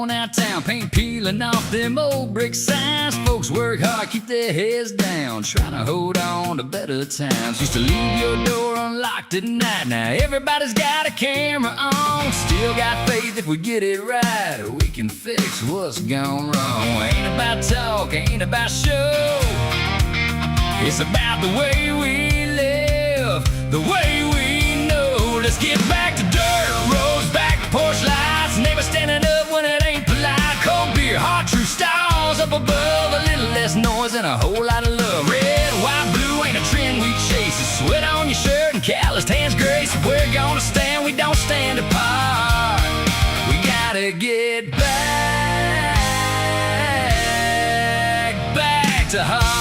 worn out town, paint peeling off them old brick signs. Folks work hard, keep their heads down, trying to hold on to better times. Used to leave your door unlocked at night, now everybody's got a camera on. Still got faith if we get it right, we can fix what's gone wrong. Ain't about talk, ain't about show, it's about the way we live, the way we know. Let's get back to dirt roads, back to porch lights, never standing up when it ain't polite. Cold beer, hot true stars up above, a little less noise and a whole lot of love. Red, white, blue ain't a trend we chase, it's sweat on your shirt and calloused hands grace. If we're gonna stand, we don't stand apart. We gotta get back to heart.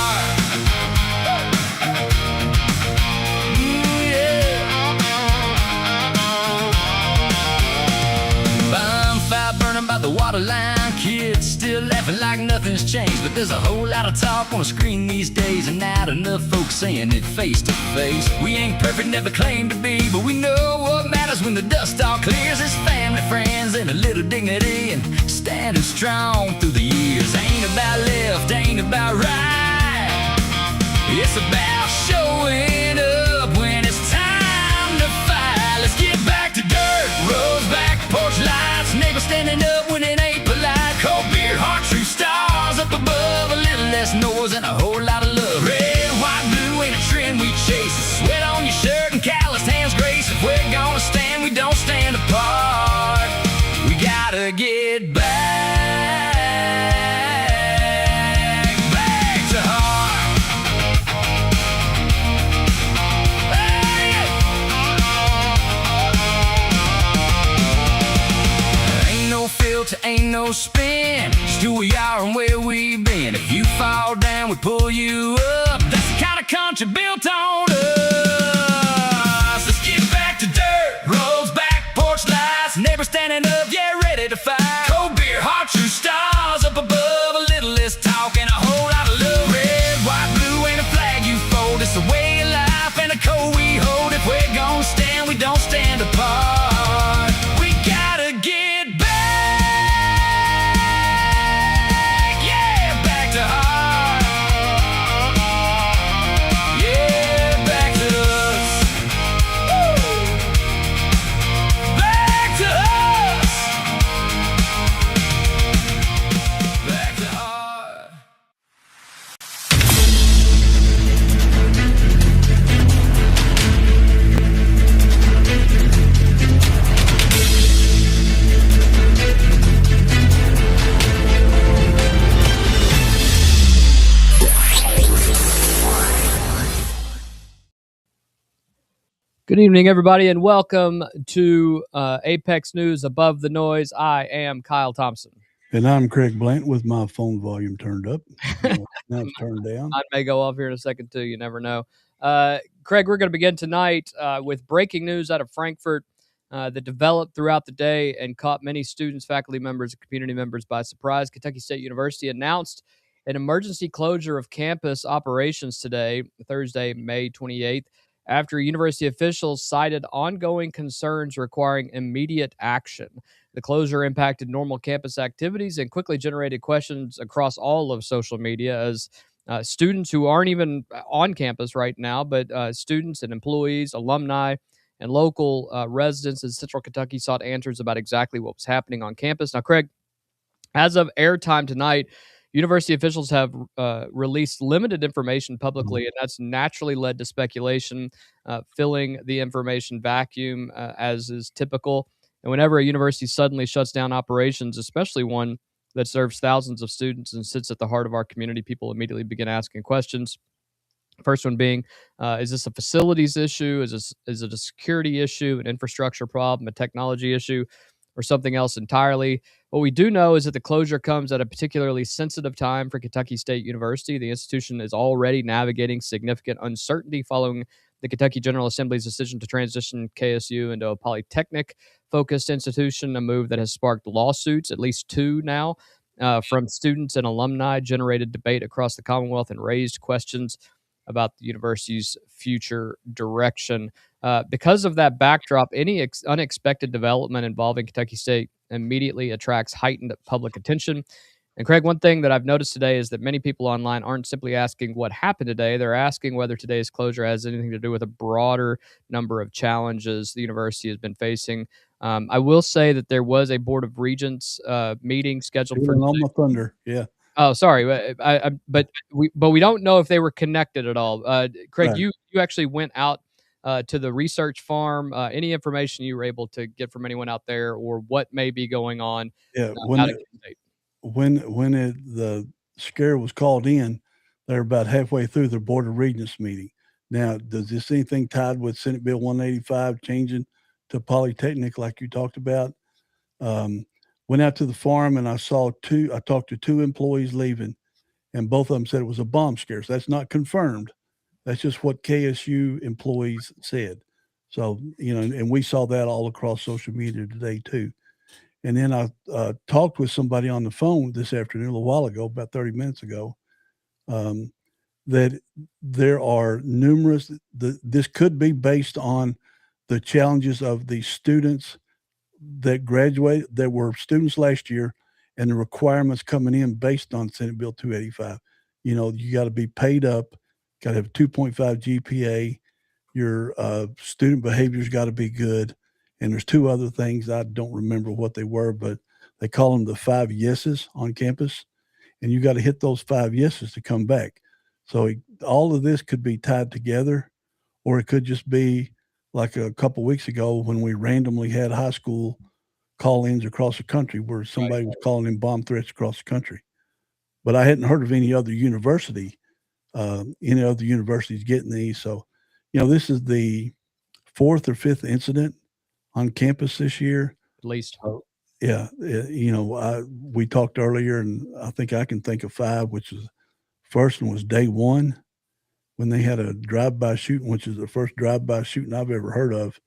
By the water line, kids still laughing like nothing's changed. But there's a whole lot of talk on the screen these days, and not enough folks saying it face to face. We ain't perfect, never claimed to be, but we know what matters when the dust all clears. It's family, friends, and a little dignity, and standing strong through the years. Ain't about left, ain't about right, it's about showing up when it's time to fight. Let's get back to dirt roads, back to porch lights, neighbors standing up when it ain't polite. Cold beer, heart true stars up above, a little less noise and a whole lot of love. Red, white, blue ain't a trend we chase, sweat on your shirt and calloused hands grace. If we're gonna stand, we don't stand apart. We gotta get back to heart. Ain't no filter, ain't no spin, just who we are and where we've been. If you fall down, we pull you up, that's the kind of country built on us. Let's get back to dirt roads, back porch lights, neighbors standing up, yeah, ready to fight. Cold beer, heart true stars up above, a little less talk and a whole lot of love. Red, white, blue ain't a flag you fold, it's a way of life and a code we hold. If we're gonna stand, we don't stand apart. We gotta get back, yeah, back to heart. Yeah, back to us. Woo. Back to us. Back to heart. Good evening, everybody, and welcome to Apex News Above the Noise. I am Kyle Thompson. And I'm Craig Blant with my phone volume turned up. Now it's turned down. I may go off here in a second, too. You never know. Craig, we're going to begin tonight with breaking news out of Frankfurt that developed throughout the day and caught many students, faculty members, and community members by surprise. Kentucky State University announced an emergency closure of campus operations today, Thursday, May 28th, after university officials cited ongoing concerns requiring immediate action. The closure impacted normal campus activities and quickly generated questions across all of social media as students who aren't even on campus right now, but students and employees, alumni, and local residents in Central Kentucky sought answers about exactly what was happening on campus. Now, Craig, as of airtime tonight, university officials have released limited information publicly, and that's naturally led to speculation, filling the information vacuum, as is typical. And whenever a university suddenly shuts down operations, especially one that serves thousands of students and sits at the heart of our community, people immediately begin asking questions. First one being, is this a facilities issue? Is it a security issue, an infrastructure problem, a technology issue, or something else entirely? What we do know is that the closure comes at a particularly sensitive time for Kentucky State University. The institution is already navigating significant uncertainty following the Kentucky General Assembly's decision to transition KSU into a polytechnic-focused institution, a move that has sparked lawsuits, at least two now, from students and alumni, generated debate across the Commonwealth, and raised questions about the university's future direction. Because of that backdrop, any unexpected development involving Kentucky State immediately attracts heightened public attention. And Craig, one thing that I've noticed today is that many people online aren't simply asking what happened today. They're asking whether today's closure has anything to do with a broader number of challenges the university has been facing. I will say that there was a Board of Regents meeting scheduled for Stealing all today. my thunder. Yeah. Oh, sorry, but we don't know if they were connected at all. Craig, Right. you actually went out to the research farm. Any information you were able to get from anyone out there, or what may be going on Yeah. out at K-State? The scare was called in, they're about halfway through their Board of Regents meeting. Now, does this anything tied with Senate Bill 185 changing to Polytechnic like you talked about? Um, Went out to the farm and I talked to two employees leaving, and both of them said it was a bomb scare. So that's not confirmed. That's just what KSU employees said. So, and we saw that all across social media today too. And then I talked with somebody on the phone this afternoon, a little while ago, about 30 minutes ago, um, that there are numerous, this could be based on the challenges of the students that graduated, that were students last year, and the requirements coming in based on Senate Bill 285. You got to be paid up, got to have 2.5 GPA, your student behavior's got to be good. And there's two other things. I don't remember what they were, but they call them the 5 yeses on campus. And you got to hit those 5 yeses to come back. So all of this could be tied together, or it could just be like a couple weeks ago when we randomly had high school call-ins across the country where somebody was calling in bomb threats across the country. But I hadn't heard of any other universities getting these. So, this is the 4th or 5th incident on campus this year. At least. Oh, yeah. We talked earlier, and I think I can think of 5, which is first one was day one when they had a drive-by shooting, which is the first drive-by shooting I've ever heard of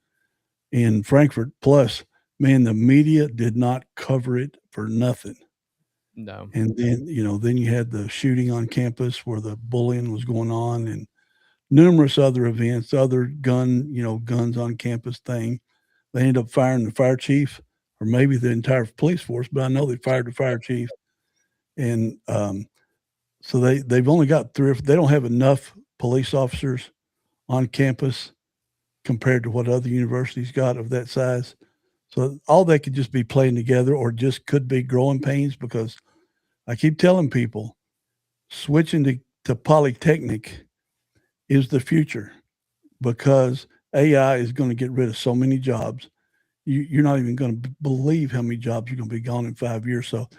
in Frankfurt. Plus, man, the media did not cover it for nothing. No. And then, then you had the shooting on campus where the bullying was going on, and numerous other events, other guns on campus thing. They ended up firing the fire chief, or maybe the entire police force, but I know they fired the fire chief. And so they've only got they don't have enough police officers on campus compared to what other universities got of that size. So all that could just be playing together, or just could be growing pains, because I keep telling people switching to Polytechnic is the future, because AI is going to get rid of so many jobs. You're not even going to believe how many jobs are going to be gone in 5 years. So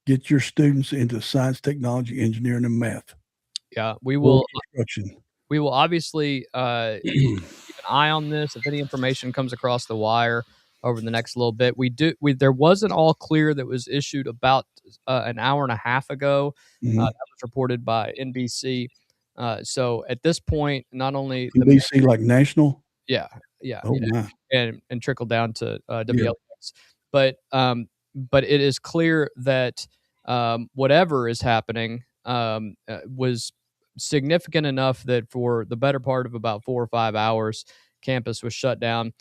get your students into science, technology, engineering, and math. Yeah, Or construction. we will obviously keep an eye on this. If any information comes across the wire over the next little bit, there was an all clear that was issued about an hour and a half ago. Mhm. That was reported by NBC. So at this point, not only NBC, like national. yeah, Oh my. and trickle down to WLX, but it is clear that whatever is happening was significant enough that for the better part of about 4 or 5 hours, campus was shut down.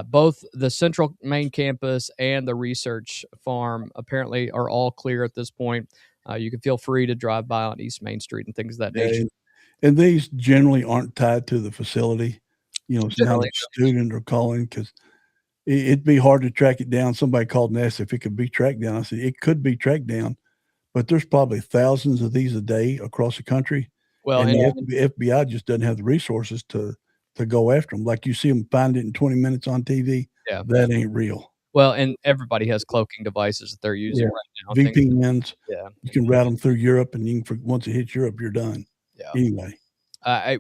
Both the central main campus and the research farm apparently are all clear at this point. You can feel free to drive by on East Main Street and things of that nature. And these generally aren't tied to the facility. It's not Generally, a student or calling, because it'd be hard to track it down. Somebody called and asked if it could be tracked down. I said, it could be tracked down, but there's probably thousands of these a day across the country. well, And and the FBI just doesn't have the resources to go after them. Like you see them find it in 20 minutes on TV. Yeah. That ain't real. well, and everybody has cloaking devices that they're using Yeah. right now. VPNs, Yeah. you can route them through Europe, and once it hits Europe, you're done. Yeah. Anyway.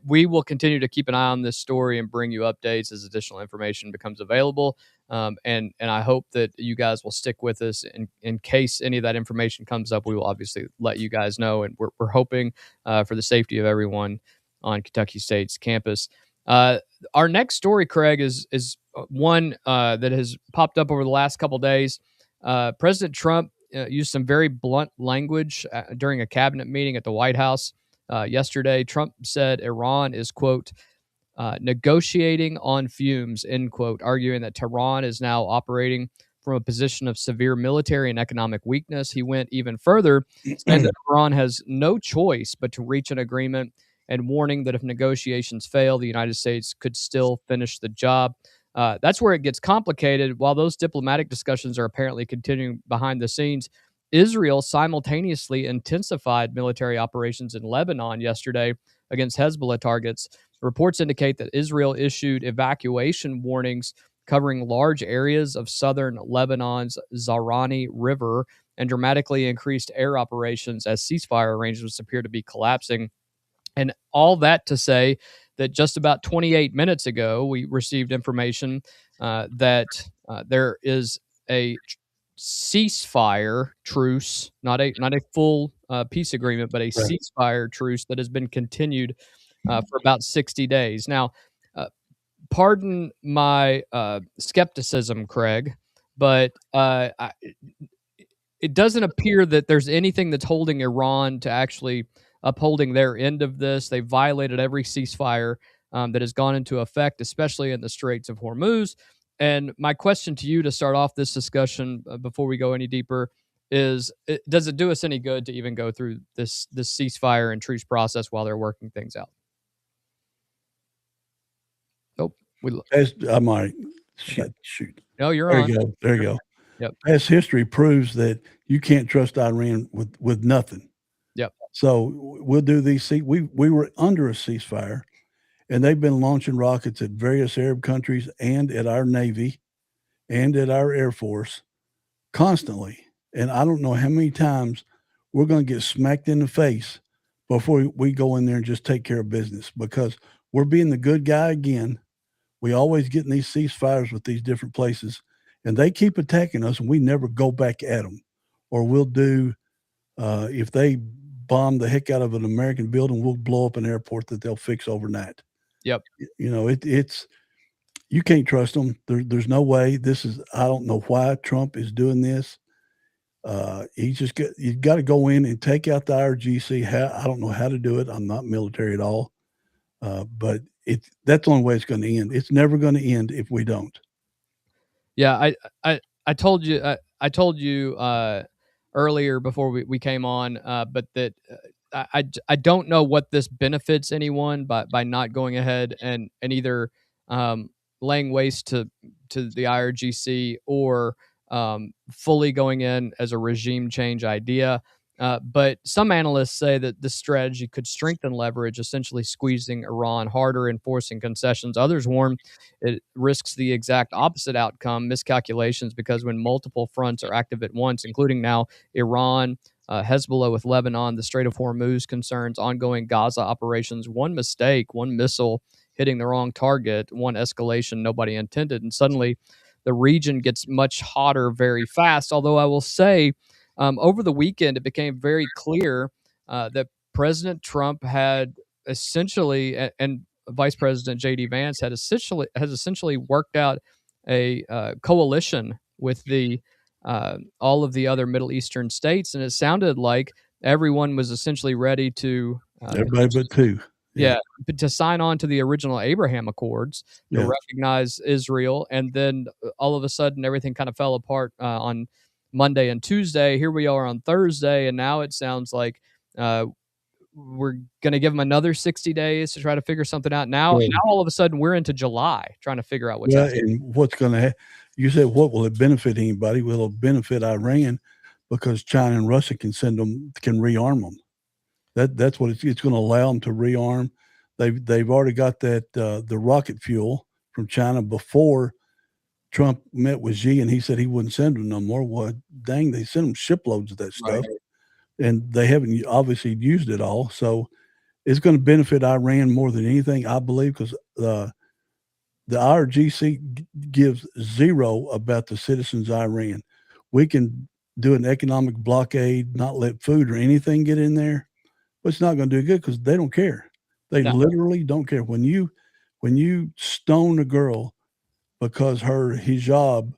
We will continue to keep an eye on this story and bring you updates as additional information becomes available. And I hope that you guys will stick with us in case any of that information comes up. We will obviously let you guys know, and we're hoping for the safety of everyone on Kentucky State's campus. Our next story, Craig, is one that has popped up over the last couple of days. President Trump used some very blunt language during a cabinet meeting at the White House. yesterday. Trump said Iran is, quote, negotiating on fumes, end quote, arguing that Tehran is now operating from a position of severe military and economic weakness. He went even further, saying that Iran has no choice but to reach an agreement and warning that if negotiations fail, the United States could still finish the job. That's where it gets complicated. While those diplomatic discussions are apparently continuing behind the scenes, Israel simultaneously intensified military operations in Lebanon yesterday against Hezbollah targets. Reports indicate that Israel issued evacuation warnings covering large areas of southern Lebanon's Zahrani River and dramatically increased air operations as ceasefire arrangements appear to be collapsing. And all that to say that just about 28 minutes ago, we received information that there is a ceasefire truce, not a full peace agreement, but a ceasefire truce that has been continued for about 60 days. Now, pardon my skepticism, Craig, but it doesn't appear that there's anything that's holding Iran to actually upholding their end of this. They violated every ceasefire that has gone into effect, especially in the Straits of Hormuz. And my question to you to start off this discussion before we go any deeper is, does it do us any good to even go through this ceasefire and truce process while they're working things out? Nope. I'm all right. Shoot. No, you're There on. you go. There you go. Yep. Past history proves that you can't trust Iran with nothing. Yep. So we'll do these. We were under a ceasefire, and they've been launching rockets at various Arab countries and at our Navy and at our Air Force constantly. And I don't know how many times we're going to get smacked in the face before we go in there and just take care of business, because we're being the good guy again. We always get in these ceasefires with these different places, and they keep attacking us, and we never go back at them. Or we'll do, if they bomb the heck out of an American building, we'll blow up an airport that they'll fix overnight. Yep. You know, it's you can't trust them. There's no way. I don't know why Trump is doing this. You got to go in and take out the IRGC. I don't know how to do it. I'm not military at all. But that's the only way it's going to end. It's never going to end if we don't. Yeah, I told you earlier before we came on, but that I don't know what this benefits anyone by not going ahead and either laying waste to the IRGC or fully going in as a regime change idea. But some analysts say that this strategy could strengthen leverage, essentially squeezing Iran harder and forcing concessions. Others warn it risks the exact opposite outcome, miscalculations, because when multiple fronts are active at once, including now Iran, Hezbollah with Lebanon, the Strait of Hormuz concerns, ongoing Gaza operations, one mistake, one missile hitting the wrong target, one escalation nobody intended, and suddenly the region gets much hotter very fast. Although I will say, over the weekend, it became very clear that President Trump had essentially, and Vice President J.D. Vance has essentially worked out a coalition with all of the other Middle Eastern states, and it sounded like everyone was essentially ready to everybody but two. Yeah, but to sign on to the original Abraham Accords to recognize Israel, and then all of a sudden everything kind of fell apart on Monday and Tuesday. Here we are on Thursday, and now it sounds like we're going to give them another 60 days to try to figure something out. Now all of a sudden we're into July trying to figure out what's happening. And what's going to you said, what will it benefit anybody? Will it benefit Iran because China and Russia can rearm them? That's what it's going to allow them to rearm. They've already got that the rocket fuel from China before Trump met with Xi, and he said he wouldn't send them no more. Well, dang, they sent them shiploads of that stuff, and they haven't obviously used it all. So it's going to benefit Iran more than anything, I believe, because the IRGC gives zero about the citizens of Iran. We can do an economic blockade, not let food or anything get in there, but it's not going to do good because they don't care. They literally don't care. When you stone a girl because her hijab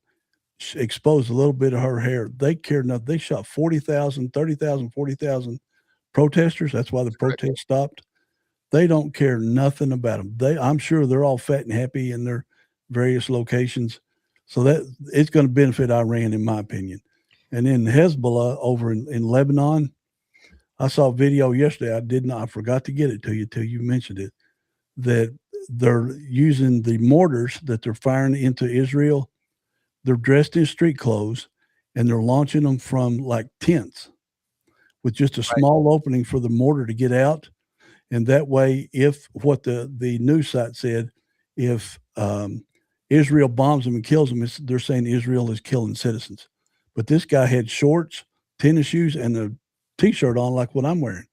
exposed a little bit of her hair, they care nothing. They shot 40,000, 30,000, 40,000 protesters. That's why the Correct. protest stopped. They don't care nothing about them. I'm sure they're all fat and happy in their various locations. So that it's going to benefit Iran, in my opinion. And then Hezbollah over in Lebanon, I saw a video yesterday. I forgot to get it to you till you mentioned it, that they're using the mortars that they're firing into Israel. They're dressed in street clothes and they're launching them from like tents with just a small opening for the mortar to get out. And that way, if what the news site said, if Israel bombs them and kills them, they're saying Israel is killing citizens. But this guy had shorts, tennis shoes, and a T-shirt on like what I'm wearing,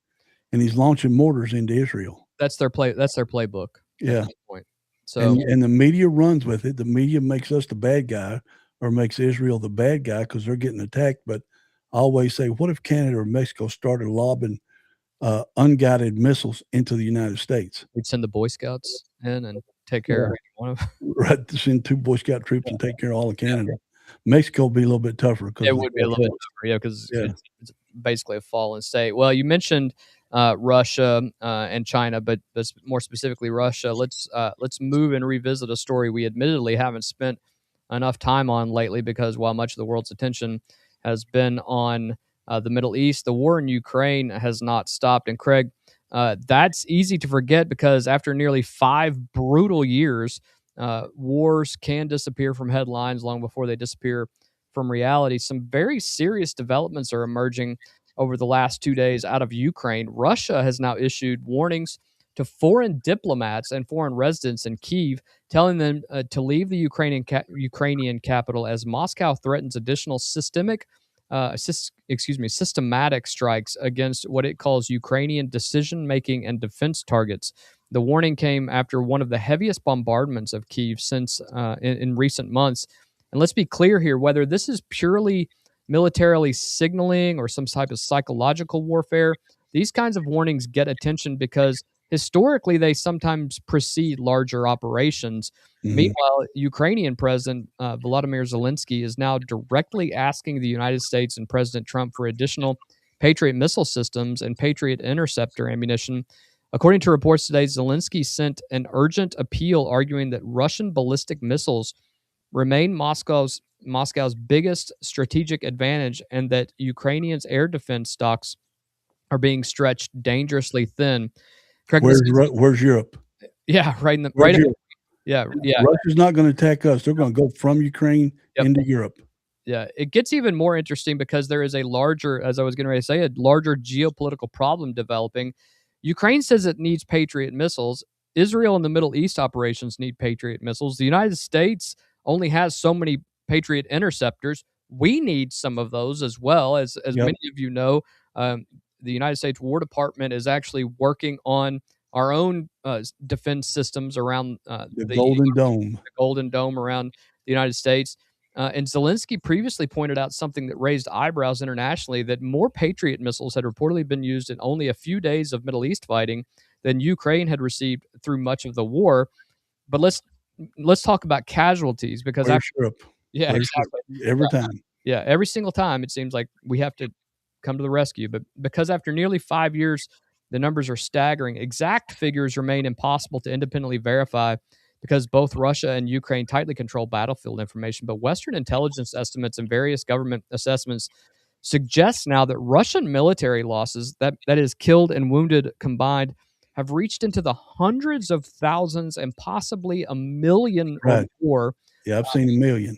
and he's launching mortars into Israel. That's their playbook. Yeah. At that point. So and the media runs with it. The media makes us the bad guy or makes Israel the bad guy because they're getting attacked. But I always say, what if Canada or Mexico started lobbing unguided missiles into the United States? we'd send the Boy Scouts in and take care of one of them. Right, to send 2 Boy Scout troops and take care of all of Canada. Mexico would be a little bit tougher because It would be a little bit tougher, yeah, because it's basically a fallen state. Well, you mentioned Russia and China, but more specifically Russia. Let's move and revisit a story we admittedly haven't spent enough time on lately because while much of the world's attention has been on the Middle East, the war in Ukraine has not stopped. And Craig, that's easy to forget because after nearly 5 brutal years, wars can disappear from headlines long before they disappear from reality. Some very serious developments are emerging over the last 2 days out of Ukraine. Russia has now issued warnings to foreign diplomats and foreign residents in Kyiv, telling them to leave the Ukrainian capital as Moscow threatens additional systematic strikes against what it calls Ukrainian decision-making and defense targets. The warning came after one of the heaviest bombardments of Kyiv since in recent months. And let's be clear here, whether this is purely militarily signaling or some type of psychological warfare, these kinds of warnings get attention because historically they sometimes precede larger operations. Mhm. Meanwhile, Ukrainian President Volodymyr Zelensky is now directly asking the United States and President Trump for additional Patriot missile systems and Patriot interceptor ammunition. According to reports today, Zelensky sent an urgent appeal arguing that Russian ballistic missiles remain Moscow's biggest strategic advantage and that Ukrainians' air defense stocks are being stretched dangerously thin. Craig, Where's Europe? Yeah, right in the Where's right. Europe? Yeah. Russia's not going to attack us. They're going to go from Ukraine into Europe. Yeah, it gets even more interesting because there is a larger, as I was getting ready to say, a larger geopolitical problem developing. Ukraine says it needs Patriot missiles. Israel and the Middle East operations need Patriot missiles. The United States only has so many Patriot interceptors. We need some of those as well. As many of you know, the United States War Department is actually working on our own defense systems around the Golden Dome. The Golden Dome around the United States. And Zelensky previously pointed out something that raised eyebrows internationally, that more Patriot missiles had reportedly been used in only a few days of Middle East fighting than Ukraine had received through much of the war. But let's talk about casualties because Europe. Yeah, exactly. Every time. Yeah, every single time it seems like we have to come to the rescue. But because after nearly 5 years, the numbers are staggering. Exact figures remain impossible to independently verify because both Russia and Ukraine tightly control battlefield information. But Western intelligence estimates and various government assessments suggest now that Russian military losses, that is killed and wounded combined, have reached into the hundreds of thousands and possibly a million or more. Yeah, I've seen a million.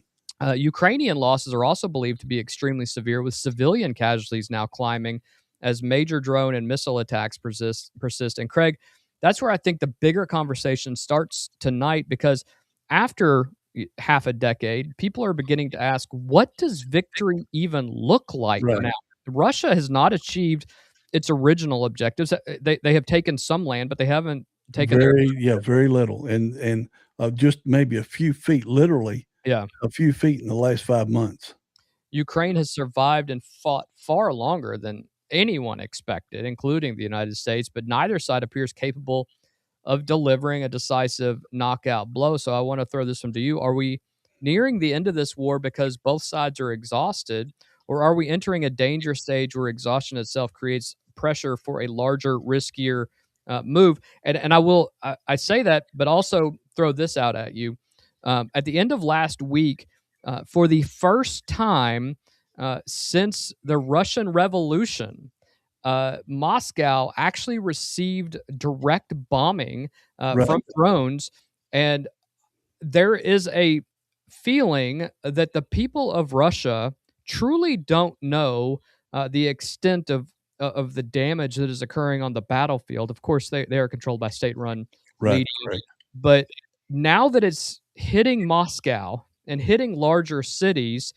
Ukrainian losses are also believed to be extremely severe, with civilian casualties now climbing as major drone and missile attacks persist. And Craig, that's where I think the bigger conversation starts tonight, because after half a decade, people are beginning to ask, what does victory even look like now? Russia has not achieved its original objectives. They have taken some land, but they haven't taken very little, and just maybe a few feet, literally. Yeah, a few feet in the last 5 months. Ukraine has survived and fought far longer than anyone expected, including the United States, but neither side appears capable of delivering a decisive knockout blow. So I want to throw this one to you. Are we nearing the end of this war because both sides are exhausted, or are we entering a danger stage where exhaustion itself creates pressure for a larger, riskier move. And I say that, but also throw this out at you. At the end of last week, for the first time since the Russian Revolution, Moscow actually received direct bombing Right. from drones, and there is a feeling that the people of Russia truly don't know the extent of the damage that is occurring on the battlefield. Of course, they are controlled by state-run Right. media, Correct. but now that it's hitting Moscow and hitting larger cities,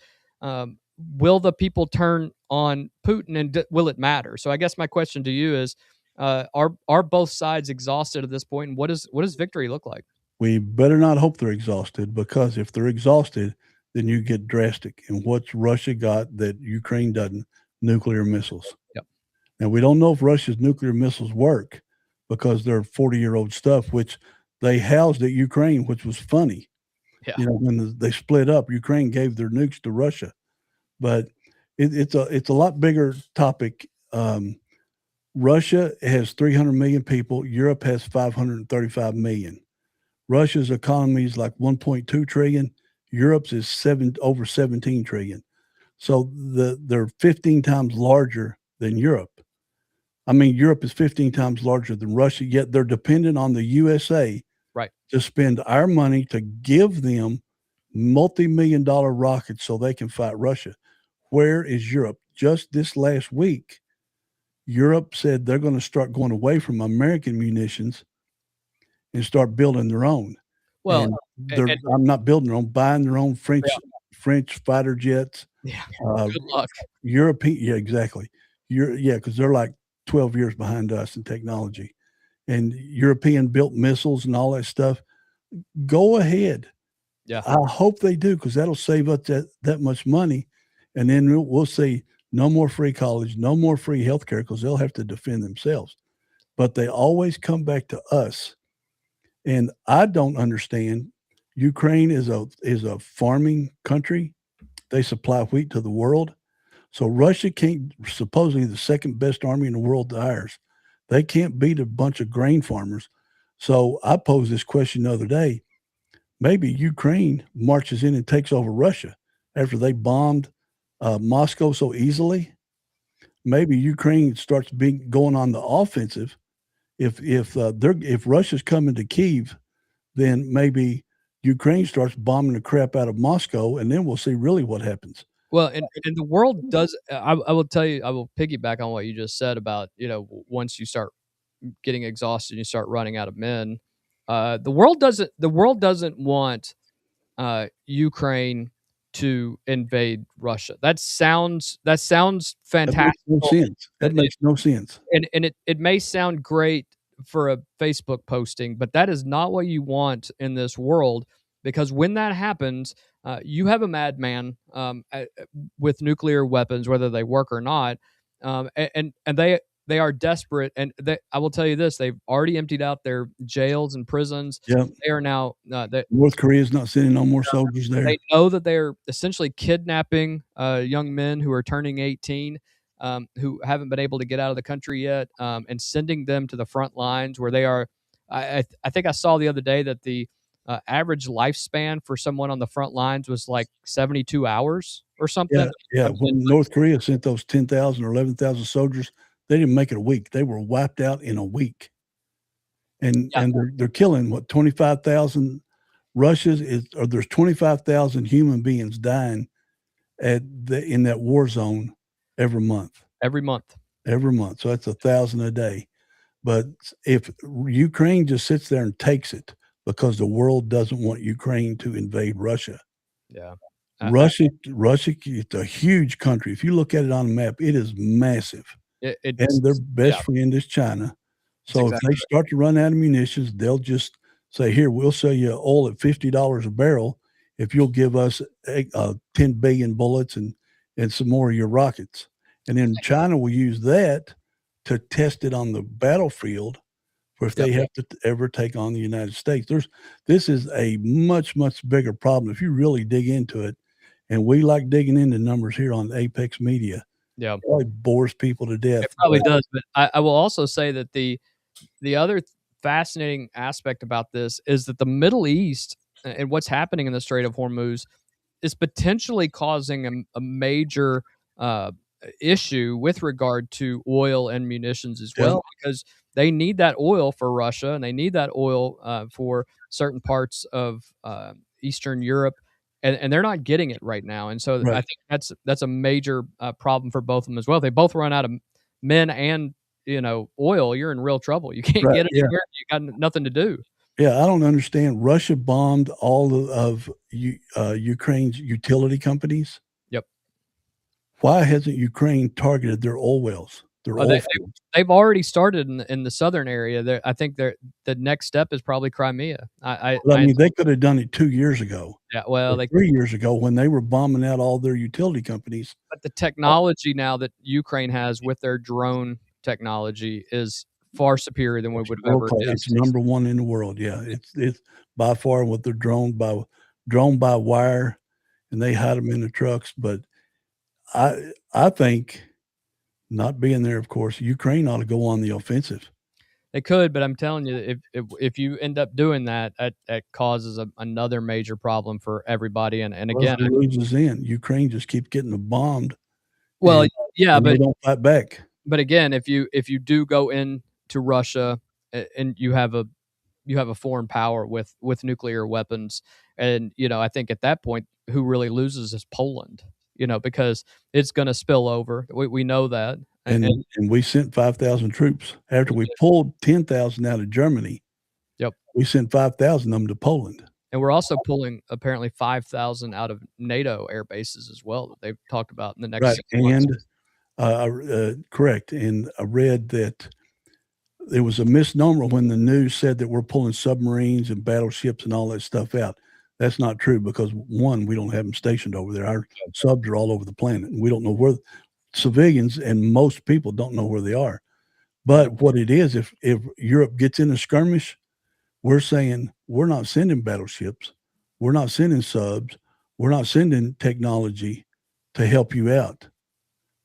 will the people turn on Putin, and will it matter? So, I guess my question to you is: are both sides exhausted at this point, and what does victory look like? We better not hope they're exhausted, because if they're exhausted, then you get drastic. And what's Russia got that Ukraine doesn't? Nuclear missiles. Yep. Now, we don't know if Russia's nuclear missiles work, because they're 40-year-old stuff, which they housed at Ukraine, which was funny. Yeah. When they split up, Ukraine gave their nukes to Russia. But it's a lot bigger topic. Russia has 300 million people. Europe has 535 million. Russia's economy is like 1.2 trillion. Europe's is over 17 trillion. So they're 15 times larger than Europe. I mean, Europe is 15 times larger than Russia, yet they're dependent on the USA Right. to spend our money to give them multi-million-dollar rockets so they can fight Russia. Where is Europe? Just this last week, Europe said they're going to start going away from American munitions and start building their own. Well, And I'm not building their own, buying their own French fighter jets. yeah. Uh, Good luck. European, yeah, exactly. Because they're like 12 years behind us in technology, and European built missiles and all that stuff. Go ahead. Yeah. I hope they do, because that'll save us that much money, and then we'll see no more free college, no more free healthcare, because they'll have to defend themselves. But they always come back to us. And I don't understand. Ukraine is a farming country. They supply wheat to the world. So Russia can't, supposedly the second best army in the world to ours, they can't beat a bunch of grain farmers. So I posed this question the other day. Maybe Ukraine marches in and takes over Russia after they bombed Moscow so easily. Maybe Ukraine starts going on the offensive. If Russia's coming to Kyiv, then maybe Ukraine starts bombing the crap out of Moscow, and then we'll see really what happens. Well, and the world does. I will tell you. I will piggyback on what you just said about, once you start getting exhausted, you start running out of men. The world doesn't. The world doesn't want Ukraine to invade Russia. That sounds fantastic. That makes no sense. That makes no sense. And it may sound great for a Facebook posting, but that is not what you want in this world, because when that happens, you have a madman with nuclear weapons, whether they work or not, and they are desperate. And I will tell you this: they've already emptied out their jails and prisons. Yeah. They are now North Korea's not sending no more soldiers there. They know that they're essentially kidnapping young men who are turning 18, who haven't been able to get out of the country yet, and sending them to the front lines where they are. I think I saw the other day that the average lifespan for someone on the front lines was like 72 hours or something. Yeah. When North Korea sent those 10,000 or 11,000 soldiers, they didn't make it a week. They were wiped out in a week. And they're killing 25,000 there's 25,000 human beings dying in that war zone every month. Every month. So that's 1,000 a day. But if Ukraine just sits there and takes it because the world doesn't want Ukraine to invade Russia. Yeah. Russia, it's a huge country. If you look at it on a map, it is massive. And their best friend is China. So if they start to run out of munitions, they'll just say, here, we'll sell you oil at $50 a barrel if you'll give us 10 billion bullets and some more of your rockets. And then China will use that to test it on the battlefield for if they have to ever take on the United States. This is a much, much bigger problem if you really dig into it. And we like digging into numbers here on Apex Media. Yeah, Probably bores people to death. it probably But does. But I will also say that the other fascinating aspect about this is that the Middle East and what's happening in the Strait of Hormuz is potentially causing a major uh, issue with regard to oil and munitions as yeah, well, because they need that oil for Russia and they need that oil for certain parts of Eastern Europe, and they're not getting it right now. And so I right. think that's a major problem for both of them as well. If they both run out of men and oil, you're in real trouble. You can't Right. get Yeah. anywhere. You got nothing to do. Yeah. I don't understand. Russia bombed all of Ukraine's utility companies. Yep. Why hasn't Ukraine targeted their oil wells, their Oh, oil fields? they've already started in the southern area. I think the next step is probably Crimea. Well, I mean, they could have done it 2 years ago Yeah, well, or 3 years ago when they were bombing out all their utility companies. but the technology now that Ukraine has with their drone technology is far superior than we would have World ever class. It's guessed. number one in the world. Yeah, it's by far what they're drone by wire, and they hide them in the trucks. But I think not being there, of course, Ukraine ought to go on the offensive. They could, but I'm telling you, if you end up doing that, that causes another major problem for everybody. And Well, again, who loses in? Ukraine just keeps getting bombed, well, and yeah, they don't fight back. but again, if you do go into Russia and you have a foreign power with nuclear weapons, and I think at that point, who really loses is Poland. Because it's going to spill over. We know that, And we sent 5,000 troops after we pulled 10,000 out of Germany. yep. We sent 5,000 of them to Poland. And we're also pulling apparently 5,000 out of NATO air bases as well that they've talked about in the next Right, 6 months. and correct. And I read that there was a misnomer when the news said that we're pulling submarines and battleships and all that stuff out. That's not true because one, we don't have them stationed over there. Our subs are all over the planet, and we don't know where civilians and most people don't know where they are. But what it is, if Europe gets in a skirmish, we're saying we're not sending battleships, we're not sending subs, we're not sending technology to help you out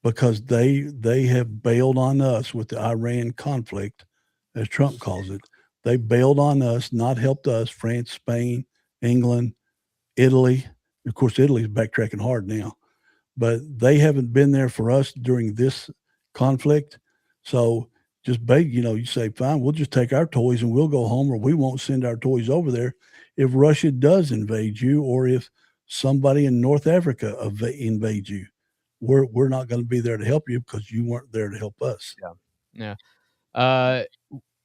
because they have bailed on us with the Iran conflict, as Trump calls it. They bailed on us, not helped us. France, Spain, England, Italy. Of course, Italy's backtracking hard now, but they haven't been there for us during this conflict. So just beg, you say, fine, we'll just take our toys and we'll go home, or we won't send our toys over there if Russia does invade you, or if somebody in North Africa invades you. We're not going to be there to help you because you weren't there to help us. Yeah. Uh,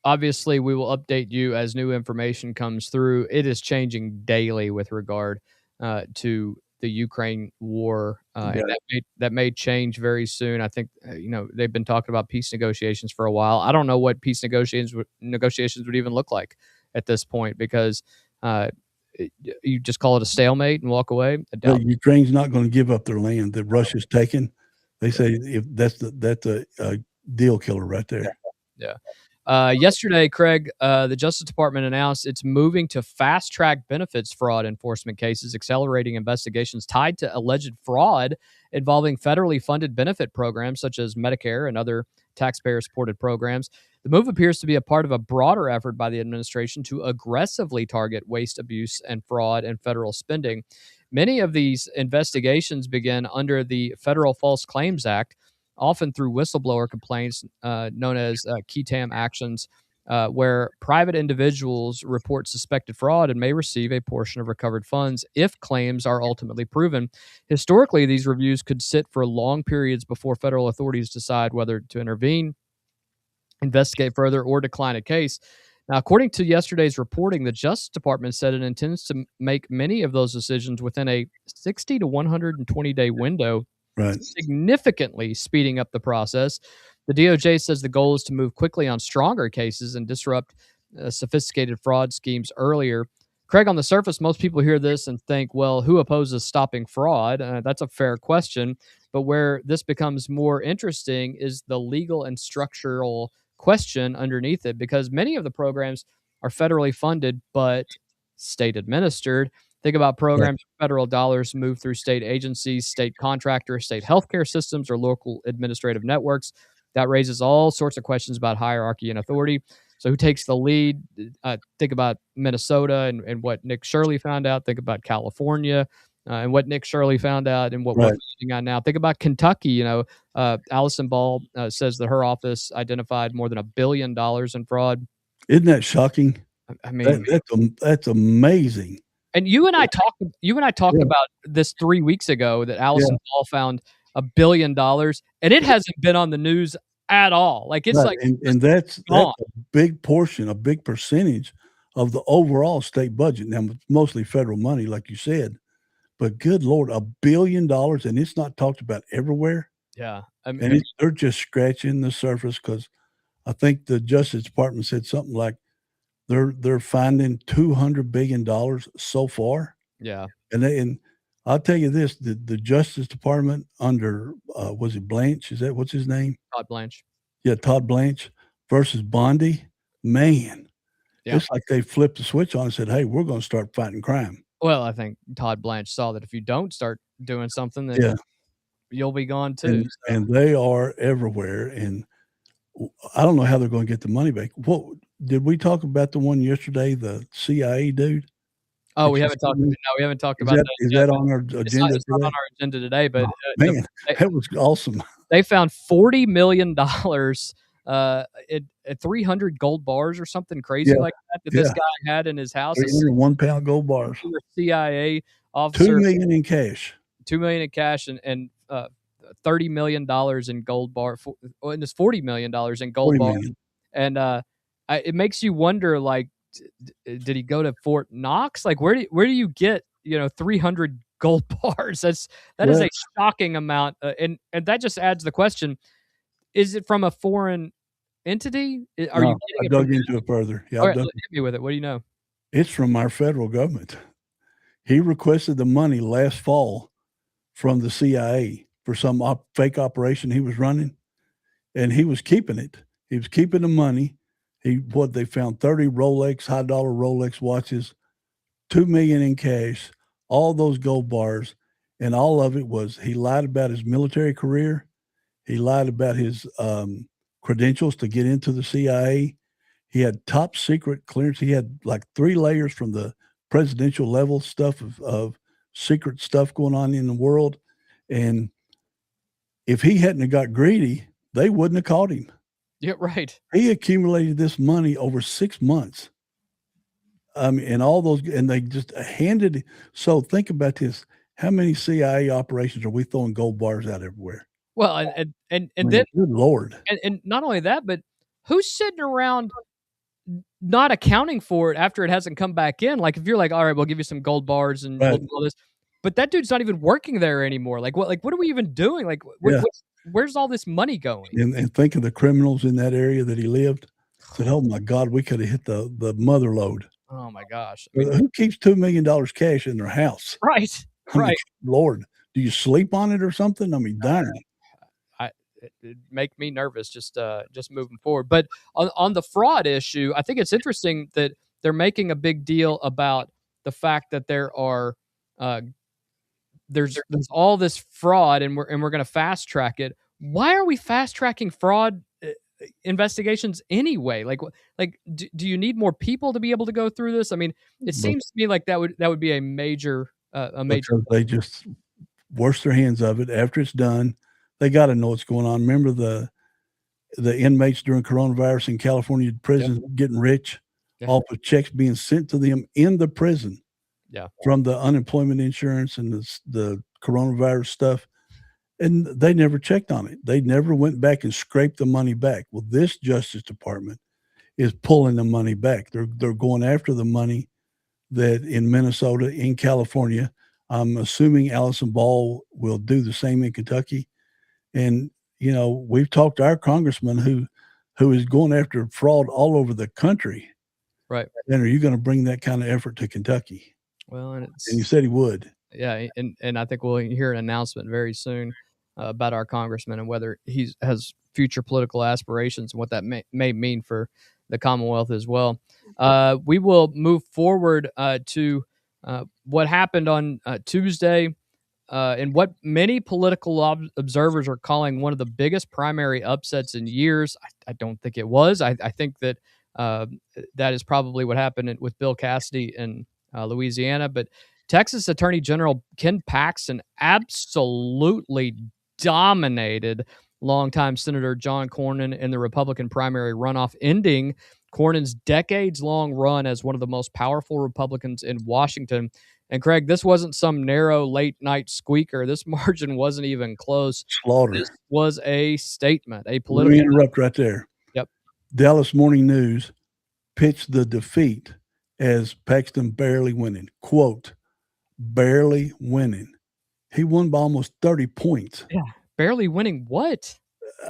Obviously, we will update you as new information comes through. It is changing daily with regard to the Ukraine war, and Right. that may change very soon. I think they've been talking about peace negotiations for a while. I don't know what peace negotiations would even look like at this point because uh, you just call it a stalemate and walk away. I doubt. Ukraine's not going to give up their land that Russia's taken. They say if that's a deal killer right there. Yeah. Yesterday, Craig, the Justice Department announced it's moving to fast track benefits fraud enforcement cases, accelerating investigations tied to alleged fraud involving federally funded benefit programs such as Medicare and other taxpayer supported programs. The move appears to be a part of a broader effort by the administration to aggressively target waste, abuse, and fraud in federal spending. Many of these investigations begin under the Federal False Claims Act, often through whistleblower complaints known as KETAM actions, where private individuals report suspected fraud and may receive a portion of recovered funds if claims are ultimately proven. Historically, these reviews could sit for long periods before federal authorities decide whether to intervene, investigate further, or decline a case. Now, according to yesterday's reporting, the Justice Department said it intends to make many of those decisions within a 60 to 120-day window, Right. significantly speeding up the process. The DOJ says the goal is to move quickly on stronger cases and disrupt sophisticated fraud schemes earlier. Craig, on the surface, most people hear this and think, well, who opposes stopping fraud? That's a fair question. But where this becomes more interesting is the legal and structural question underneath it, because many of the programs are federally funded but state administered. Think about programs, federal dollars move through state agencies, state contractors, state healthcare systems, or local administrative networks. That raises all sorts of questions about hierarchy and authority. So, who takes the lead? Think about Minnesota and what Nick Shirley found out. Think about California and what Nick Shirley found out and what we're Right. finding out now. Think about Kentucky. Allison Ball says that her office identified more than $1 billion in fraud. Isn't that shocking? I mean, That's amazing. and you and I talked Yeah. about this 3 weeks ago that Yeah. Allison Ball found $1 billion, and it hasn't been on the news at all. Like, it's Right, like and that's gone. a big portion, a big percentage of the overall state budget. Now, it's mostly federal money, like you said, but good Lord, $1 billion, and it's not talked about everywhere, Yeah. and they're just scratching the surface because I think the Justice Department said something like they're finding $200 billion so far, Yeah. and I'll tell you this, the Justice Department under, was it Blanche? Is that what's his name? Todd Blanche. Yeah, Todd Blanche versus Bondi, man, Yeah. it's like they flipped the switch on and said, "Hey, we're gonna start fighting crime." Well, I think Todd Blanche saw that if you don't start doing something, then Yeah, you'll be gone too. and they are everywhere, and I don't know how they're gonna get the money back. What did we talk about the one yesterday, the CIA dude? Oh, Did we you haven't see talked. me? No, we haven't talked Is about that that is yet. that on our It's not, agenda it's not on today? our agenda today. But Oh, man, that was awesome. they found $40 million at 300 gold bars or something crazy Yeah, like that this yeah, guy had in his house. A 301-pound gold bars, CIA 2 officer, million in cash. $2 million in cash and $30 million in gold bar, and it's $40 million in gold 40 bar. million. And it makes you wonder, like, did he go to Fort Knox? Like, where do you get 300 gold bars? That is Yeah. a shocking amount, and that just adds the question: is it from a foreign entity? Are No, you I getting it dug from? into it further. Yeah, All I right, dug hit me with it. What do you know? It's from our federal government. He requested the money last fall from the CIA for some fake operation he was running, and he was keeping it. He was keeping the money. They found 30 Rolex, high dollar Rolex watches, 2 million in cash, all those gold bars, and all of it was he lied about his military career. He lied about his credentials to get into the CIA. He had top secret clearance. He had like 3 layers from the presidential level stuff of secret stuff going on in the world, and if he hadn't have got greedy, they wouldn't have caught him. Yeah, right. He accumulated this money over 6 months. And all those, and they just handed. So think about this: how many CIA operations are we throwing gold bars out everywhere? Well, and I mean, then good Lord. and not only that, but who's sitting around not accounting for it after it hasn't come back in? Like, if you're like, all right, we'll give you some gold bars and we'll Right. do all this, but that dude's not even working there anymore. Like, what are we even doing? Like, Yeah. where's all this money going? And think of the criminals in that area that he lived. Said, "Oh my God, we could have hit the mother lode." Oh my gosh. I mean, Who keeps $2 million cash in their house? right. I mean, Right. Lord, do you sleep on it or something? I mean, darn. It make me nervous just moving forward. But on the fraud issue, I think it's interesting that they're making a big deal about the fact that there's all this fraud and we're going to fast track it. Why are we fast tracking fraud investigations anyway? Like do you need more people to be able to go through this? I mean, it seems to me like that would be a major Because they just wash their hands of it after it's done. They got to know what's going on. Remember the inmates during coronavirus in California prisons getting rich off of checks being sent to them in the prison from the unemployment insurance and the coronavirus stuff. And they never checked on it. They never went back and scraped the money back. Well, this Justice Department is pulling the money back. They're going after the money that in Minnesota, in California. I'm assuming Allison Ball will do the same in Kentucky. And, we've talked to our congressman who is going after fraud all over the country. Right. And are you going to bring that kind of effort to Kentucky? Well, and he said he would. Yeah, and I think we'll hear an announcement very soon about our congressman and whether he has future political aspirations and what that may mean for the Commonwealth as well. We will move forward to What happened on Tuesday, and what many political observers are calling one of the biggest primary upsets in years. I don't think it was. I think that uh, that is probably what happened with Bill Cassidy in Louisiana. But Texas Attorney General Ken Paxton absolutely dominated longtime Senator John Cornyn in the Republican primary runoff, ending Cornyn's decades long run as one of the most powerful Republicans in Washington. And Craig, this wasn't some narrow late night squeaker. This margin wasn't even close. Slaughter. This was a statement, a Let political. me interrupt right there. Yep. Dallas Morning News pitched the defeat as Paxton barely winning. Quote, barely winning. He won by almost 30 points. Yeah. Barely winning what?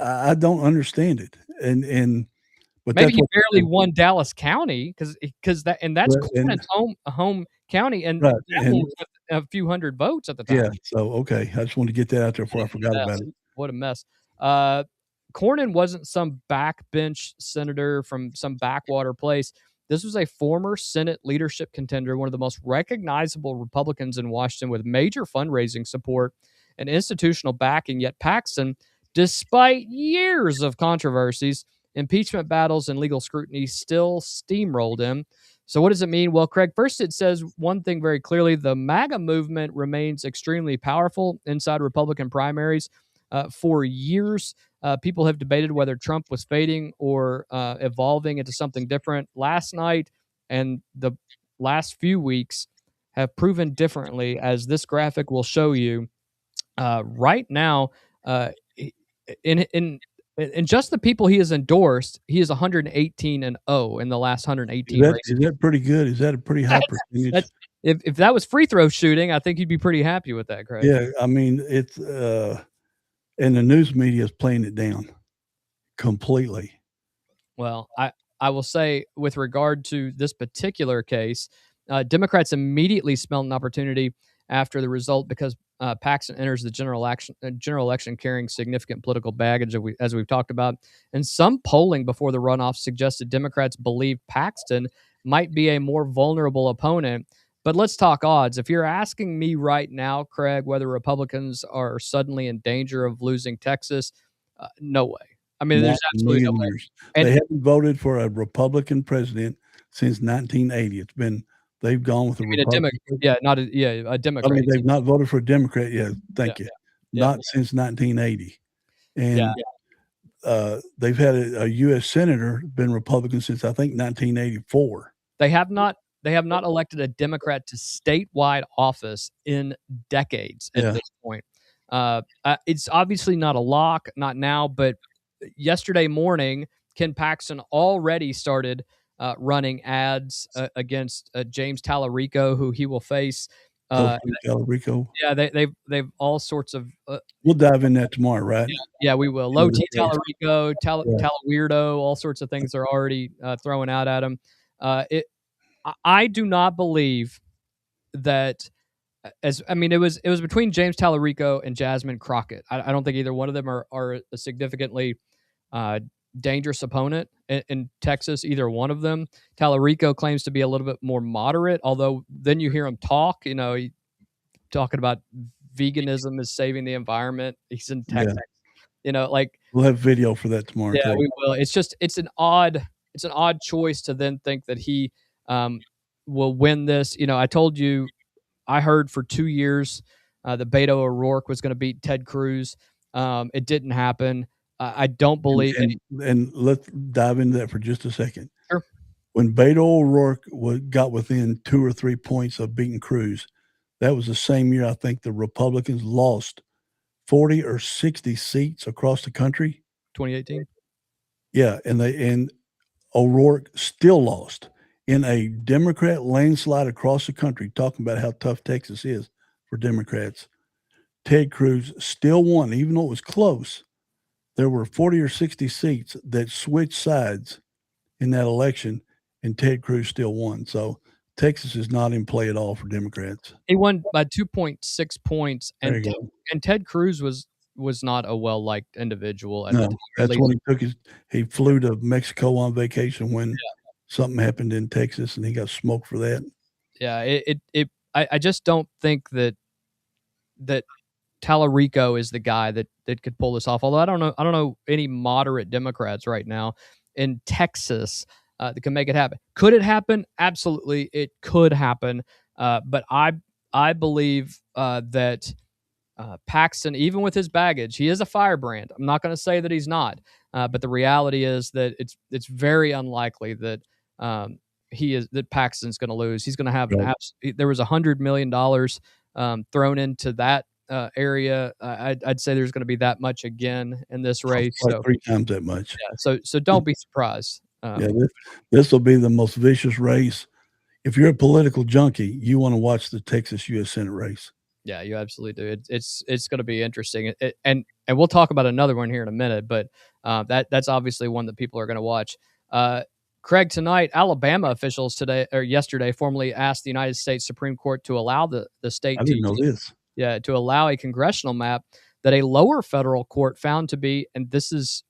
I don't understand it. But maybe that's he what barely won Dallas County because that's Well, and- Cornyn's home county, and Right, that and- one was with a few hundred votes at the time. Yeah. So okay. I just wanted to get that out there before I forgot about it. What a mess. Cornyn wasn't some backbench senator from some backwater place. This was a former Senate leadership contender, one of the most recognizable Republicans in Washington with major fundraising support and institutional backing. Yet Paxton, despite years of controversies, impeachment battles, and legal scrutiny, still steamrolled him. So what does it mean? Well, Craig, first it says one thing very clearly. The MAGA movement remains extremely powerful inside Republican primaries. For years, people have debated whether Trump was fading or evolving into something different. Last night and the last few weeks have proven differently, as this graphic will show you. Right now, in just the people he has endorsed, he is 118-0 in the last 118 races. Is that pretty good? Is that a pretty high percentage? If that was free throw shooting, I think you'd be pretty happy with that, Craig. Yeah, I mean it's and the news media is playing it down completely. Well, I will say, with regard to this particular case, Democrats immediately smelled an opportunity after the result, because Paxton enters the general election carrying significant political baggage, as we've talked about. And some polling before the runoff suggested Democrats believe Paxton might be a more vulnerable opponent. But let's talk odds. If you're asking me right now, Craig, whether Republicans are suddenly in danger of losing Texas, no way. I mean, there's absolutely no way. They haven't voted for a Republican president since 1980. They've gone with a Republican. A Democrat. I mean, they've not voted for a Democrat yet. Thank you. Not since 1980. And they've had a U.S. senator been Republican since, I think, 1984. They have not elected a Democrat to statewide office in decades at this point. It's obviously not a lock, not now, but yesterday morning, Ken Paxton already started running ads against James Tallarico, who he will face. Tallarico. Yeah, they've all sorts of. We'll dive in that tomorrow, right? Yeah, we will. Low T Tallarico, Weirdo, all sorts of things they're already throwing out at him. I do not believe that. It was between James Tallarico and Jasmine Crockett. I don't think either one of them are a significantly dangerous opponent in Texas, either one of them. Tallarico claims to be a little bit more moderate, although then you hear him talk, talking about veganism is saving the environment. He's in Texas. We'll have video for that tomorrow. Yeah, we will. It's an odd choice to then think that he will win this. I told you, I heard for 2 years that Beto O'Rourke was going to beat Ted Cruz. It didn't happen. I don't believe. And let's dive into that for just a second. Sure. When Beto O'Rourke got within 2 or 3 points of beating Cruz, that was the same year I think the Republicans lost 40 or 60 seats across the country. 2018. Yeah, and O'Rourke still lost in a Democrat landslide across the country, talking about how tough Texas is for Democrats. Ted Cruz still won, even though it was close. There were 40 or 60 seats that switched sides in that election, and Ted Cruz still won. So Texas is not in play at all for Democrats. He won by 2.6 points, and There you go. and Ted Cruz was not a well-liked individual. No, that's when he flew to Mexico on vacation when something happened in Texas, and he got smoked for that. Yeah, I just don't think that Tallarico is the guy that could pull this off. Although I don't know any moderate Democrats right now in Texas that can make it happen. Could it happen? Absolutely, it could happen. But I believe that Paxton, even with his baggage, he is a firebrand. I'm not going to say that he's not, but the reality is that it's very unlikely that that Paxton's going to lose. He's going to have Right. there was $100 million thrown into that area. I'd say there's going to be that much again in this race. Like So 3 times that much. yeah, so don't be surprised. Yeah, this will be the most vicious race. If you're a political junkie, you want to watch the Texas U.S. Senate race. Yeah, you absolutely do. It's going to be interesting, and we'll talk about another one here in a minute. But that's obviously one that people are going to watch. Craig, tonight, Alabama officials yesterday formally asked the United States Supreme Court to allow the state I didn't know this. to allow a congressional map that a lower federal court found to be, and this is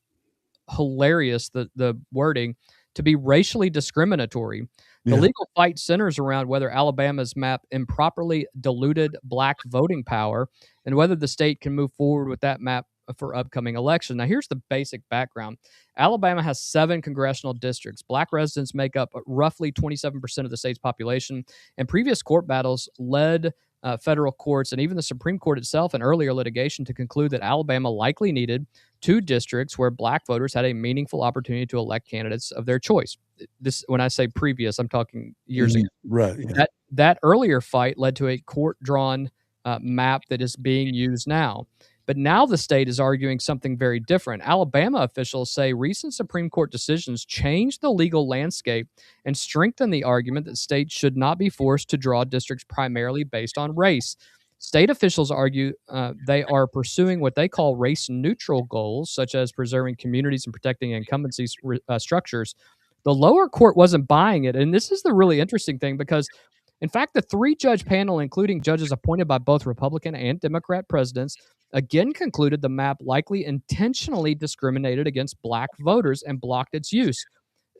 hilarious, the wording, to be racially discriminatory. The Yeah. legal fight centers around whether Alabama's map improperly diluted black voting power and whether the state can move forward with that map for upcoming elections. Now, here's the basic background. Alabama has 7 congressional districts. Black residents make up roughly 27% of the state's population, and previous court battles led federal courts and even the Supreme Court itself in earlier litigation to conclude that Alabama likely needed 2 districts where black voters had a meaningful opportunity to elect candidates of their choice. This, when I say previous, I'm talking years ago. Right. Yeah. That earlier fight led to a court-drawn map that is being used now. But now the state is arguing something very different. Alabama officials say recent Supreme Court decisions changed the legal landscape and strengthen the argument that states should not be forced to draw districts primarily based on race. State officials argue they are pursuing what they call race-neutral goals, such as preserving communities and protecting incumbency structures. The lower court wasn't buying it, and this is the really interesting thing because, in fact, the 3-judge panel, including judges appointed by both Republican and Democrat presidents, again concluded the map likely intentionally discriminated against black voters and blocked its use.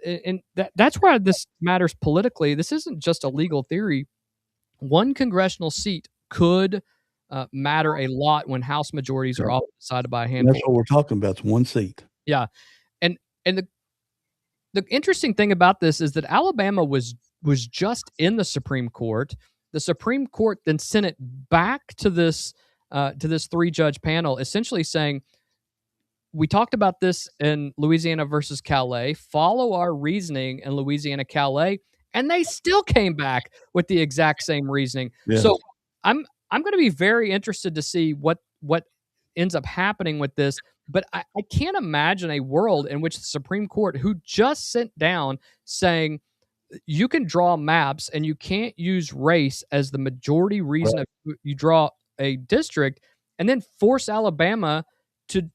And that's why this matters politically. This isn't just a legal theory. One congressional seat could matter a lot when House majorities are often decided by a And handful. that's what we're talking about. It's 1 seat. Yeah, and the interesting thing about this is that Alabama was just in the Supreme Court. The Supreme Court then sent it back to this 3-judge panel, essentially saying, we talked about this in Louisiana versus Calais. Follow our reasoning in Louisiana Calais, and they still came back with the exact same reasoning. Yeah. So I'm going to be very interested to see what ends up happening with this. But I can't imagine a world in which the Supreme Court, who just sent down saying you can draw maps and you can't use race as the majority reason you draw a district, and then force Alabama to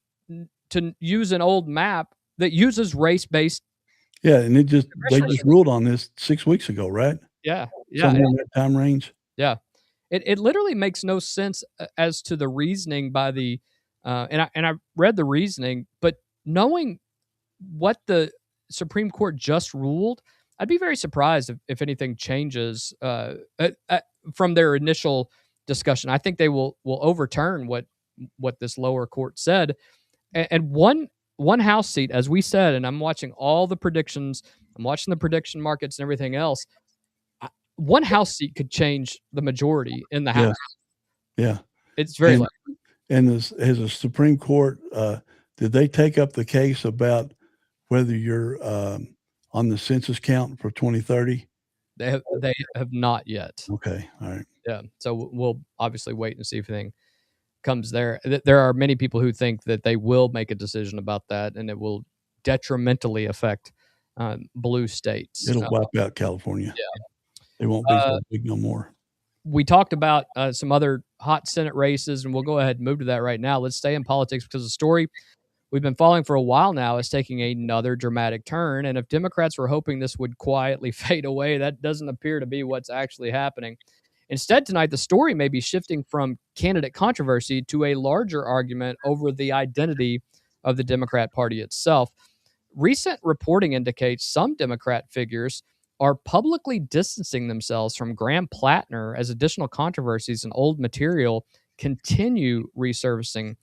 use an old map that uses race-based. Yeah, and they just ruled on this 6 weeks ago, right? Yeah. Somewhere in that time range. Yeah. It literally makes no sense as to the reasoning by the and I read the reasoning, but knowing what the Supreme Court just ruled, I'd be very surprised if anything changes from their initial discussion. I think they will overturn what this lower court said, and one House seat, as we said, and I'm watching all the predictions. I'm watching the prediction markets and everything else. One House seat could change the majority in the House. Yeah. It's very likely. And as a Supreme Court, did they take up the case about whether you're on the census count for 2030? They have not yet. Okay. All right. Yeah. So we'll obviously wait and see if anything comes there. There are many people who think that they will make a decision about that, and it will detrimentally affect blue states. It'll wipe out California. Yeah. They won't be so big no more. We talked about some other hot Senate races, and we'll go ahead and move to that right now. Let's stay in politics because the story we've been following for a while now is taking another dramatic turn. And if Democrats were hoping this would quietly fade away, that doesn't appear to be what's actually happening. Instead, tonight, the story may be shifting from candidate controversy to a larger argument over the identity of the Democrat Party itself. Recent reporting indicates some Democrat figures are publicly distancing themselves from Graham Plattner as additional controversies and old material continue resurfacing.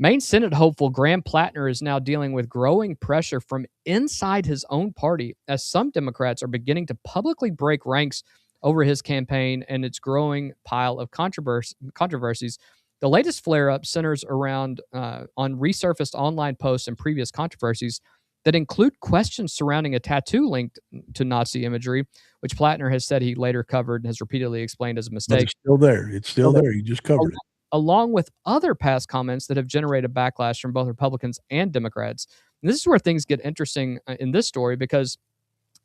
Maine Senate hopeful Graham Plattner is now dealing with growing pressure from inside his own party as some Democrats are beginning to publicly break ranks over his campaign and its growing pile of controversies. The latest flare up centers around on resurfaced online posts and previous controversies that include questions surrounding a tattoo linked to Nazi imagery, which Plattner has said he later covered and has repeatedly explained as a But mistake. it's still there. It's still there. You just covered it. Along with other past comments that have generated backlash from both Republicans and Democrats. And this is where things get interesting in this story, because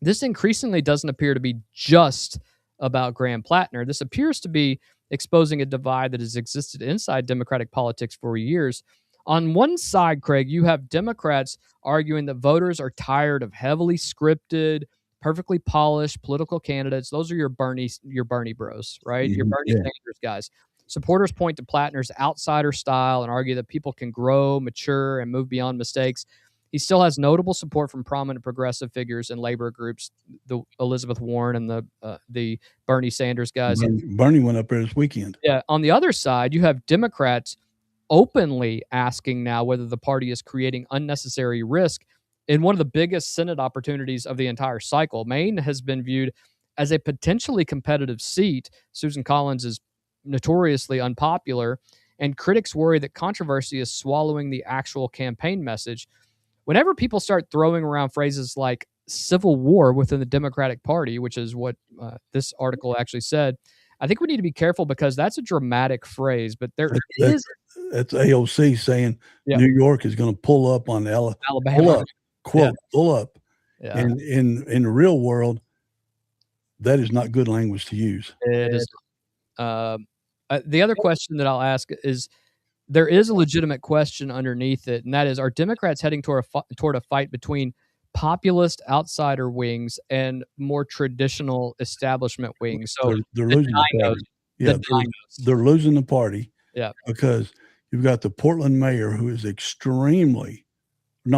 this increasingly doesn't appear to be just about Graham Plattner. This appears to be exposing a divide that has existed inside Democratic politics for years. On one side, Craig, you have Democrats arguing that voters are tired of heavily scripted, perfectly polished political candidates. Those are your Bernie bros, right? Your Bernie Sanders guys. Supporters point to Plattner's outsider style and argue that people can grow, mature, and move beyond mistakes. He still has notable support from prominent progressive figures and labor groups, the Elizabeth Warren and the Bernie Sanders guys. Bernie went up there this weekend. Yeah. On the other side, you have Democrats openly asking now whether the party is creating unnecessary risk in one of the biggest Senate opportunities of the entire cycle. Maine has been viewed as a potentially competitive seat. Susan Collins is notoriously unpopular, and critics worry that controversy is swallowing the actual campaign message. Whenever people start throwing around phrases like civil war within the Democratic Party, which is what this article actually said, I think we need to be careful, because that's a dramatic phrase, but that's AOC saying New York is going to pull up on Alabama. Pull up, quote, pull up. Yeah. And in the real world, that is not good language to use. It is. The other question that I'll ask is, there is a legitimate question underneath it, and that is, are Democrats heading toward a fight between populist outsider wings and more traditional establishment wings? So they're losing the party. Yeah, they're losing the party. Yeah, because you've got the Portland mayor who is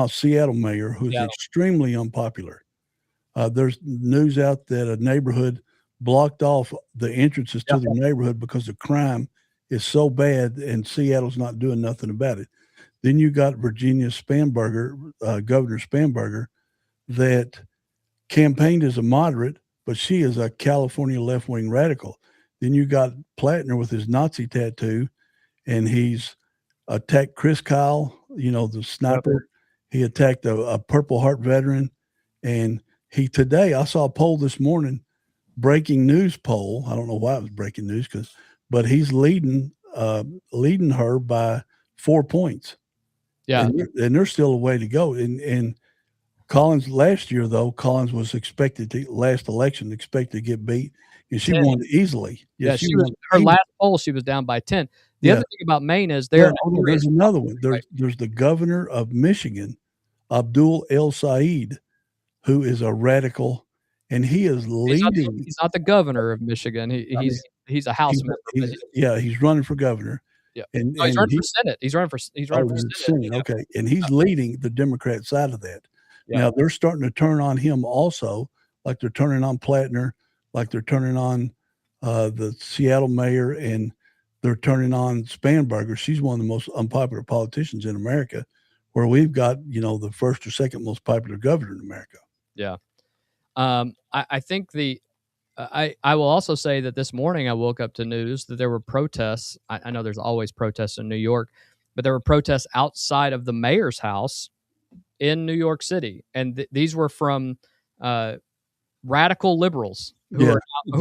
Seattle mayor who is extremely unpopular. There's news out that a neighborhood blocked off the entrances to the neighborhood because the crime is so bad, and Seattle's not doing nothing about it. Then you got Virginia Governor Spanberger, that campaigned as a moderate, but she is a California left-wing radical. Then you got Plattner with his Nazi tattoo, and he's attacked Chris Kyle, the sniper. He attacked a Purple Heart veteran. And today I saw a poll this morning, breaking news poll. I don't know why it was breaking news, but he's leading her by 4 points. Yeah. And there's still a way to go. And Collins last year, though, Collins was expected to get beat, and she won easily. Yeah, her last poll, she was down by 10. The other thing about Maine is there's another one. There's the governor of Michigan, Abdul El Said, who is a radical, and he is leading. He's not the governor of Michigan. He's a House member. He's running for governor. Yeah, and he's running for Senate. He's running for Senate. Okay, and he's leading the Democrat side of that. Yeah. Now they're starting to turn on him also, like they're turning on Plattner, like they're turning on the Seattle mayor, and they're turning on Spanberger. She's one of the most unpopular politicians in America, where we've got, the first or second most popular governor in America. Yeah. I think I will also say that this morning I woke up to news that there were protests. I know there's always protests in New York, but there were protests outside of the mayor's house in New York City. And these were from radical liberals who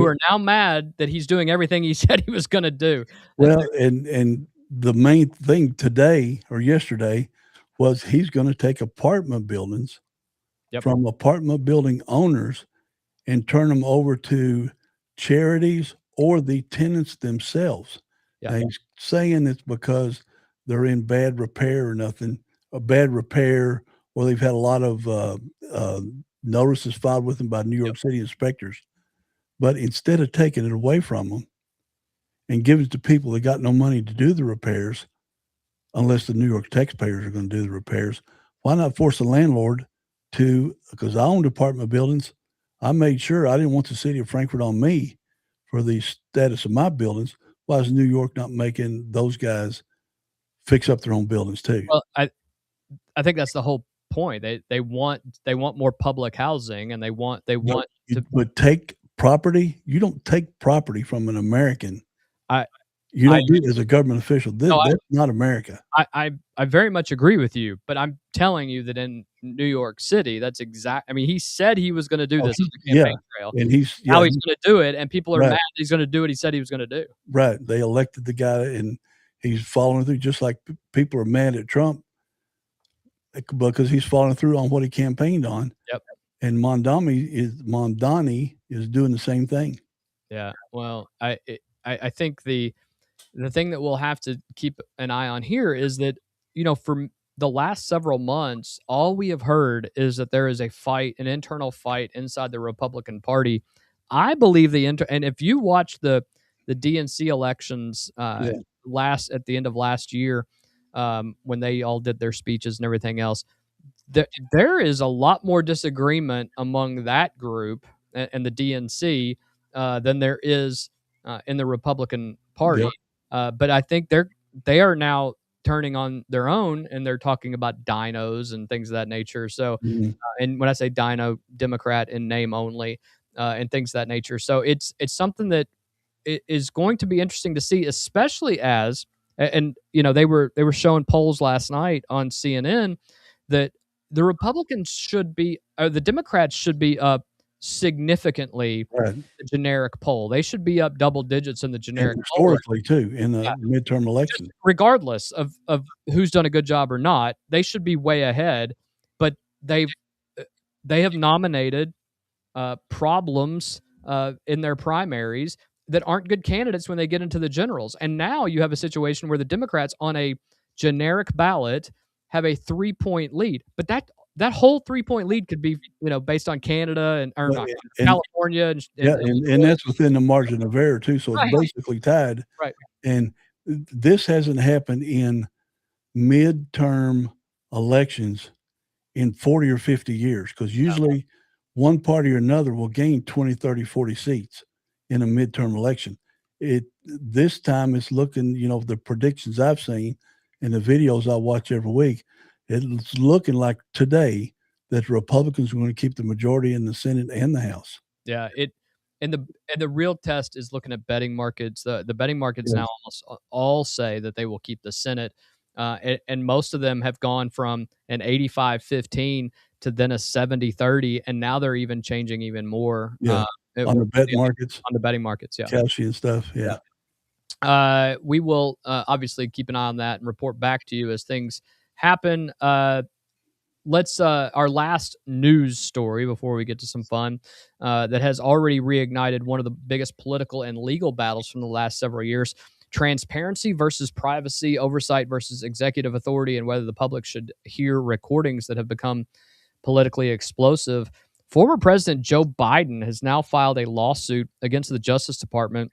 are now mad that he's doing everything he said he was going to do. Well, and the main thing today or yesterday was he's going to take apartment buildings from apartment building owners and turn them over to charities or the tenants themselves. Yeah. And he's saying it's because they're in bad repair or or they've had a lot of notices filed with them by New York City inspectors. But instead of taking it away from them and giving it to people that got no money to do the repairs, unless the New York taxpayers are going to do the repairs, why not force the landlord to, because I owned apartment buildings, I made sure I didn't want the city of Frankfurt on me for the status of my buildings. Why is New York not making those guys fix up their own buildings too? Well, I think that's the whole point. They want more public housing, and they want to. But take property. You don't take property from an American. I You I don't do it as a government official. no, That's not America. I very much agree with you, but I'm telling you that in New York City, that's exact. I mean, he said he was going to do Oh, this on the yeah, campaign trail. and he's Now he's going to do it, and people are Right. mad he's going to do what he said he was going to do. right. They elected the guy, and he's following through. Just like people are mad at Trump because he's following through on what he campaigned on. Yep. And Mondani is doing the same thing. Yeah. Well, I think the thing that we'll have to keep an eye on here is that, for the last several months, all we have heard is that there is a fight, an internal fight inside the Republican Party. I believe and if you watch the DNC elections at the end of last year, when they all did their speeches and everything else, there is a lot more disagreement among that group and the DNC than there is in the Republican Party. But I think they are now turning on their own, and they're talking about dinos and things of that nature. So, and when I say dino, Democrat in name only, and things of that nature. So it's something that is going to be interesting to see, especially as and they were showing polls last night on CNN that the Republicans should be, or the Democrats should be up significantly. Right. The generic poll, they should be up double digits in the generic And poll. historically too in the midterm election. Regardless of who's done a good job or not, they should be way ahead. But they have nominated problems in their primaries that aren't good candidates when they get into the generals. And now you have a situation where the Democrats on a generic ballot have a 3-point lead. But that whole 3-point lead could be, based on Canada and California. And that's within the margin of error too. So it's basically tied. Right. And this hasn't happened in midterm elections in 40 or 50 years, because usually one party or another will gain 20, 30, 40 seats in a midterm election. This time it's looking, the predictions I've seen and the videos I watch every week, it's looking like today that the Republicans are going to keep the majority in the Senate and the House. Yeah, and the real test is looking at betting markets. The betting markets now almost all say that they will keep the Senate, and most of them have gone from an 85-15 to then a 70-30, and now they're even changing even more. On the bet markets, on the betting markets, Kalshi and stuff. We will obviously keep an eye on that and report back to you as things happen. Let's our last news story before we get to some fun that has already reignited one of the biggest political and legal battles from the last several years: transparency versus privacy, oversight versus executive authority, and whether the public should hear recordings that have become politically explosive. Former President Joe Biden has now filed a lawsuit against the Justice Department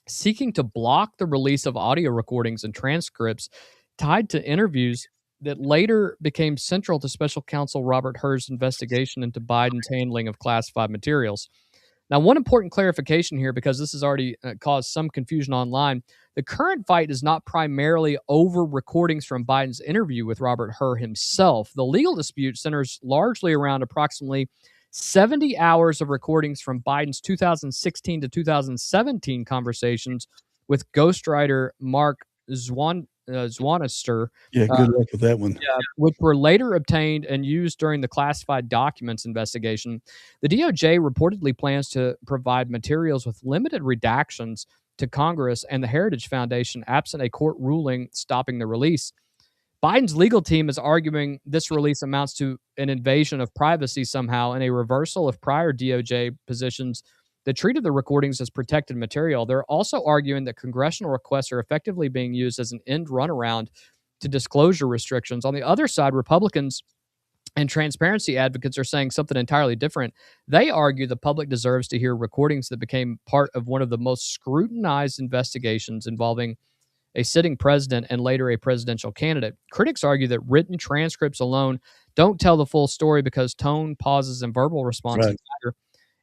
seeking to block the release of audio recordings and transcripts tied to interviews that later became central to Special Counsel Robert Hur's investigation into Biden's handling of classified materials. Now, one important clarification here, because this has already caused some confusion online. The current fight is not primarily over recordings from Biden's interview with Robert Hur himself. The legal dispute centers largely around approximately 70 hours of recordings from Biden's 2016 to 2017 conversations with ghostwriter Mark Zwanister. Yeah, good luck with that one. Which were later obtained and used during the classified documents investigation. The DOJ reportedly plans to provide materials with limited redactions to Congress and the Heritage Foundation absent a court ruling stopping the release. Biden's legal team is arguing this release amounts to an invasion of privacy somehow and a reversal of prior DOJ positions that treated the recordings as protected material. They're also arguing that congressional requests are effectively being used as an end runaround to disclosure restrictions. On the other side, Republicans and transparency advocates are saying something entirely different. They argue the public deserves to hear recordings that became part of one of the most scrutinized investigations involving a sitting president and later a presidential candidate. Critics argue that written transcripts alone don't tell the full story because tone, pauses, and verbal responses matter.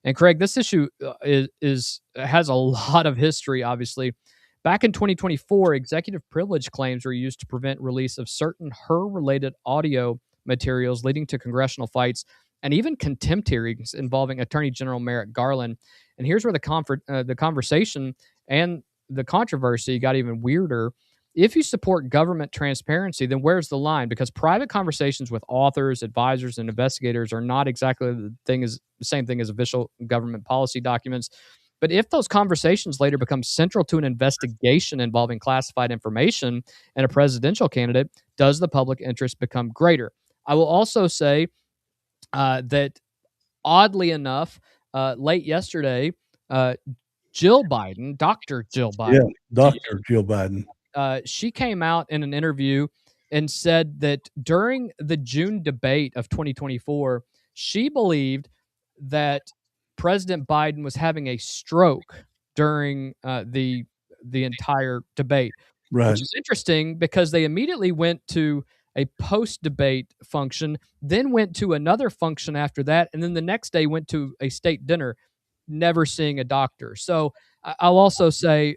And Craig, this issue is has a lot of history. Obviously, back in 2024, executive privilege claims were used to prevent release of certain her-related audio materials, leading to congressional fights and even contempt hearings involving Attorney General Merrick Garland. And here's where the conversation and the controversy got even weirder. If you support government transparency, then where's the line? Because private conversations with authors, advisors, and investigators are not exactly the same thing as official government policy documents. But if those conversations later become central to an investigation involving classified information and a presidential candidate, does the public interest become greater? I will also say that, oddly enough, late yesterday, Jill Biden, Dr. Jill Yeah, Biden, Dr. Jill Biden. she came out in an interview and said that during the June debate of 2024, she believed that President Biden was having a stroke during the entire debate, Right. which is interesting because they immediately went to a post-debate function, then went to another function after that, and then the next day went to a state dinner, never seeing a doctor. So I'll also say,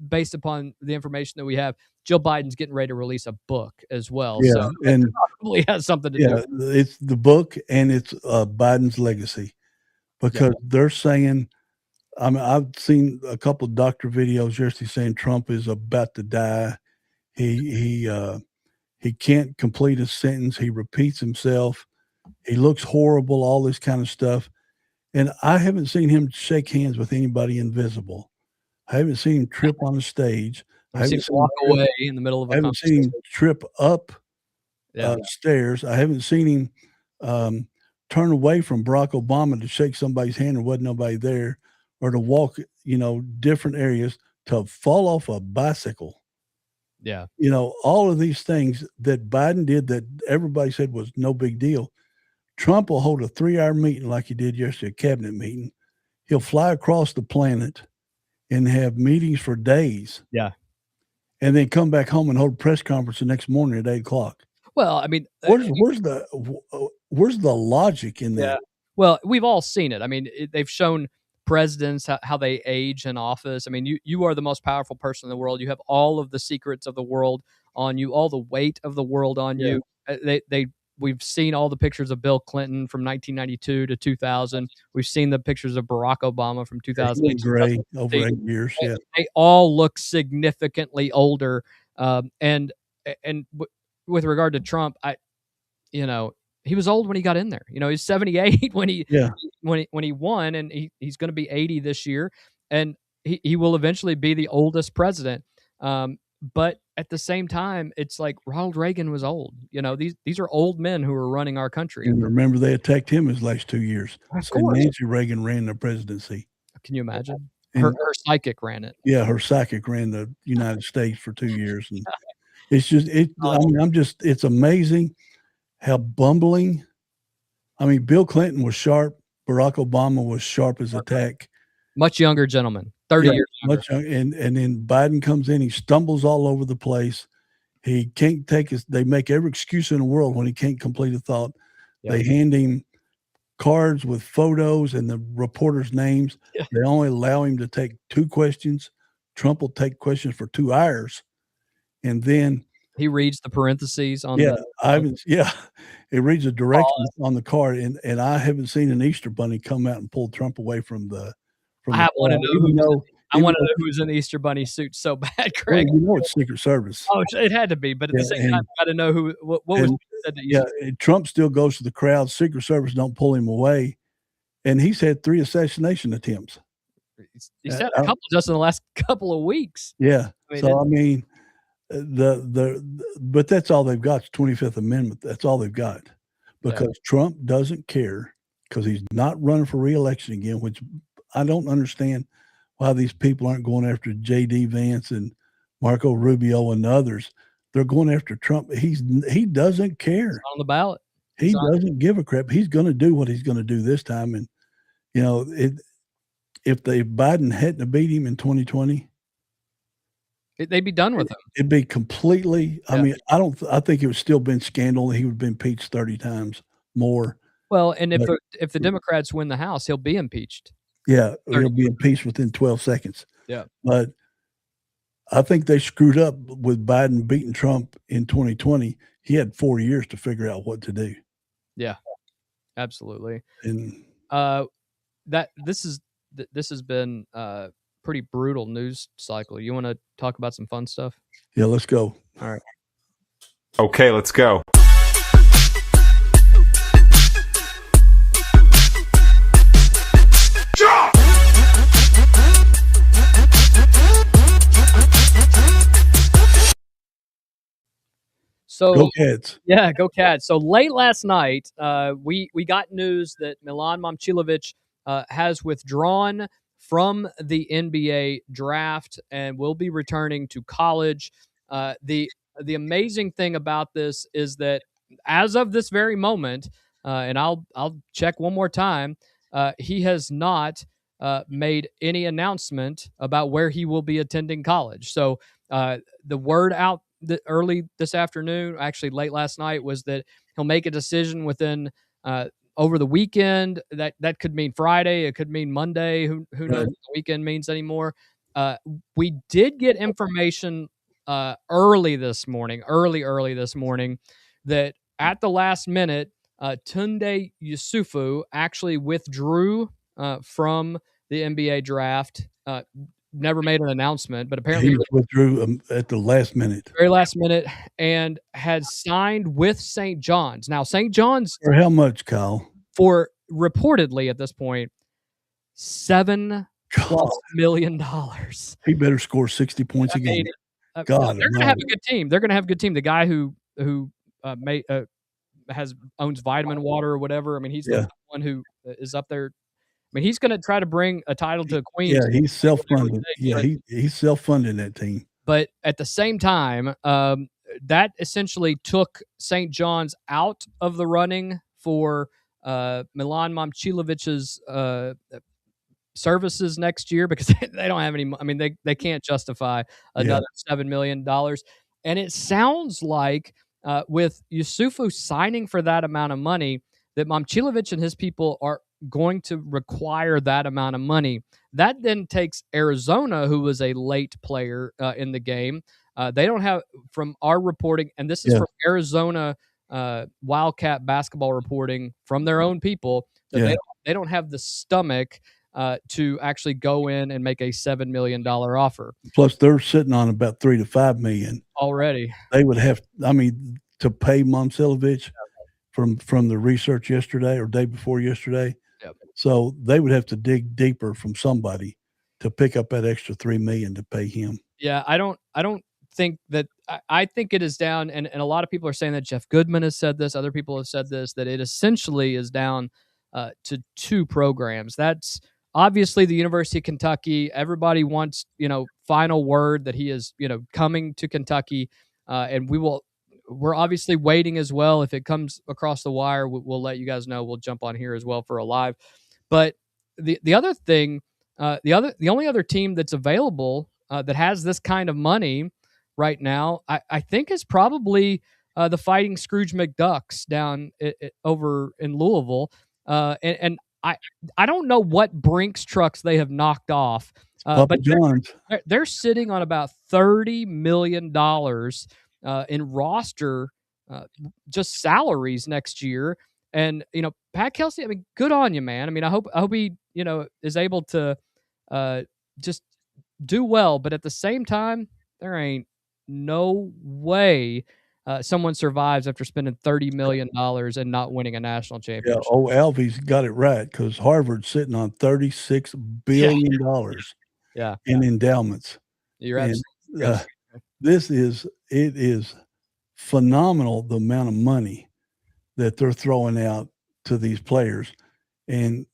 based upon the information that we have, Jill Biden's getting ready to release a book as well. Yeah, So and it probably has something to yeah, do. it's the book and it's Biden's legacy because they're saying. I mean, I've seen a couple of doctor videos yesterday saying Trump is about to die. He can't complete a sentence. He repeats himself. He looks horrible. All this kind of stuff. And I haven't seen him shake hands with anybody invisible. I haven't seen him trip on the stage. I I've seen haven't him seen walk him trip, away in the middle of I a haven't seen him conversation. trip up Yeah. stairs. I haven't seen him turn away from Barack Obama to shake somebody's hand and wasn't nobody there, or to walk, different areas, to fall off a bicycle. Yeah. All of these things that Biden did that everybody said was no big deal. Trump will hold a 3-hour meeting like he did yesterday, a cabinet meeting. He'll fly across the planet and have meetings for days. Yeah. And then come back home and hold a press conference the next morning at 8:00. Well, I mean, Where's the logic in that? yeah. Well, we've all seen it. I mean, they've shown presidents how they age in office. I mean, you are the most powerful person in the world. You have all of the secrets of the world on you, all the weight of the world on Yeah. you. We've seen all the pictures of Bill Clinton from 1992 to 2000. We've seen the pictures of Barack Obama from He 2008 went to gray over 2016. 8 years. Yeah. They all look significantly older. And with regard to Trump, he was old when he got in there. He's 78 when he Yeah. when he won, and he's going to be 80 this year, and he will eventually be the oldest president. But at the same time, it's like Ronald Reagan was old. These are old men who are running our country. And remember, they attacked him his last 2 years. Of Said course. Nancy Reagan ran the presidency. Can you imagine? And Her psychic ran it. yeah, her psychic ran the United States for 2 years. And it's just it's amazing how bumbling. I mean, Bill Clinton was sharp. Barack Obama was sharp as a tack. Much younger gentleman, 30 years younger. Much young, and then Biden comes in, he stumbles all over the place. He can't they make every excuse in the world when he can't complete a thought. Yeah. They hand him cards with photos and the reporters' names. Yeah. They only allow him to take 2 questions. Trump will take questions for 2 hours. And then he reads the parentheses on he reads the directions on the card, and I haven't seen an Easter bunny come out and pull Trump away from the. I want to know who's in the Easter bunny suit so bad, Craig. Well, it's Secret Service. Oh, it had to be, but at the same time, you got to know what was said to you. Yeah, Trump still goes to the crowd. Secret Service don't pull him away, and he's had 3 assassination attempts. He's had a couple just in the last couple of weeks. Yeah, but that's all they've got. 25th Amendment. That's all they've got, because Trump doesn't care, because he's not running for re-election again, which I don't understand why these people aren't going after J.D. Vance and Marco Rubio and others. They're going after Trump. He doesn't care. It's on the ballot. He doesn't give a crap. He's going to do what he's going to do this time. And if Biden hadn't beat him in 2020, they'd be done with him. It'd be completely. I mean, I think it would still been scandal. He would have been impeached 30 times more. Well, and But if the Democrats win the House, he'll be impeached. yeah, 30 he'll be impeached within 12 seconds. Yeah. But I think they screwed up with Biden beating Trump in 2020. He had 4 years to figure out what to do. Yeah. Absolutely. And This has been a pretty brutal news cycle. You want to talk about some fun stuff? yeah, let's go. All right. Okay, let's go. So Go Cats. yeah, go Cats. So late last night, we got news that Milan Momcilovic has withdrawn from the NBA draft and will be returning to college. The amazing thing about this is that as of this very moment, and I'll check one more time, he has not made any announcement about where he will be attending college. So the word out early this afternoon, actually late last night, was that he'll make a decision within over the weekend. That could mean Friday. It could mean Monday. Who knows what the weekend means anymore? We did get information early this morning, that at the last minute, Tunde Yusufu actually withdrew from the NBA draft. Never made an announcement, but apparently He withdrew at the last minute. very last minute, and had signed with St. John's. Now, St. John's, For how much, Kyle? for reportedly at this point, $7+ God, million. he better score 60 points a game. God, they're going to have a good team. They're going to have a good team. The guy who owns Vitamin Water or whatever. I mean, he's the one who is up there. I mean, he's going to try to bring a title to Queens. Yeah, he's self-funded. Yeah, he's self-funding that team. But at the same time, that essentially took St. John's out of the running for Milan Momcilovic's services next year, because they don't have any. I mean, they can't justify another $7 million. And it sounds like with Yusufu signing for that amount of money, that Momcilovic and his people are going to require that amount of money. That then takes Arizona, who was a late player in the game. They don't have, from our reporting, and this is from Arizona Wildcat basketball reporting from their own people, that they don't have the stomach to actually go in and make a $7 million offer. Plus, they're sitting on about $3 to $5 million Already. They would have, I mean, to pay Momcilovic from the research yesterday or day before yesterday. Yep. So they would have to dig deeper from somebody to pick up that extra $3 million to pay him. Yeah, I don't think that. I think it is down, and a lot of people are saying that. Jeff Goodman has said this. Other people have said this, that it essentially is down to two programs. That's obviously the University of Kentucky. Everybody wants, final word that he is, coming to Kentucky, and we're obviously waiting as well. If it comes across the wire, we'll let you guys know. We'll jump on here as well for a live. But the other thing, the only other team that's available that has this kind of money right now, I think, is probably the Fighting Scrooge McDucks down over in Louisville. And I don't know what Brinks trucks they have knocked off, but they're sitting on about $30 million in roster, just salaries next year. And Pat Kelsey, I mean, good on you, man. I mean, I hope he is able to just do well. But at the same time, there ain't no way someone survives after spending $30 million and not winning a national championship. Yeah, Alvy's got it right, because Harvard's sitting on $36 billion in endowments. You're absolutely it is phenomenal, the amount of money that they're throwing out to these players. And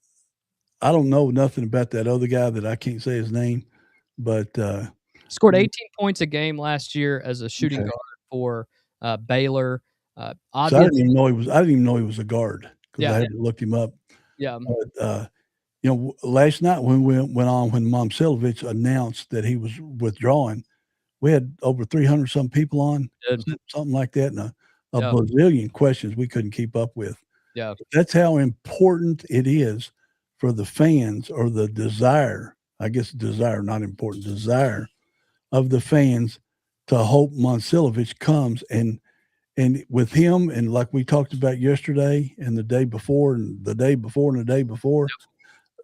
I don't know nothing about that other guy that I can't say his name, but scored 18 points a game last year as a shooting guard for Baylor. So I didn't even know he was a guard, because I had to look him up. Yeah. But, last night when Momcilovic announced that he was withdrawing, we had over 300 some people on, something like that, and a bazillion questions we couldn't keep up with. Yeah. That's how important it is for the fans, or the desire, I guess desire, not important, desire of the fans to hope Monsilovich comes, and with him, and like we talked about yesterday and the day before and the day before and the day before,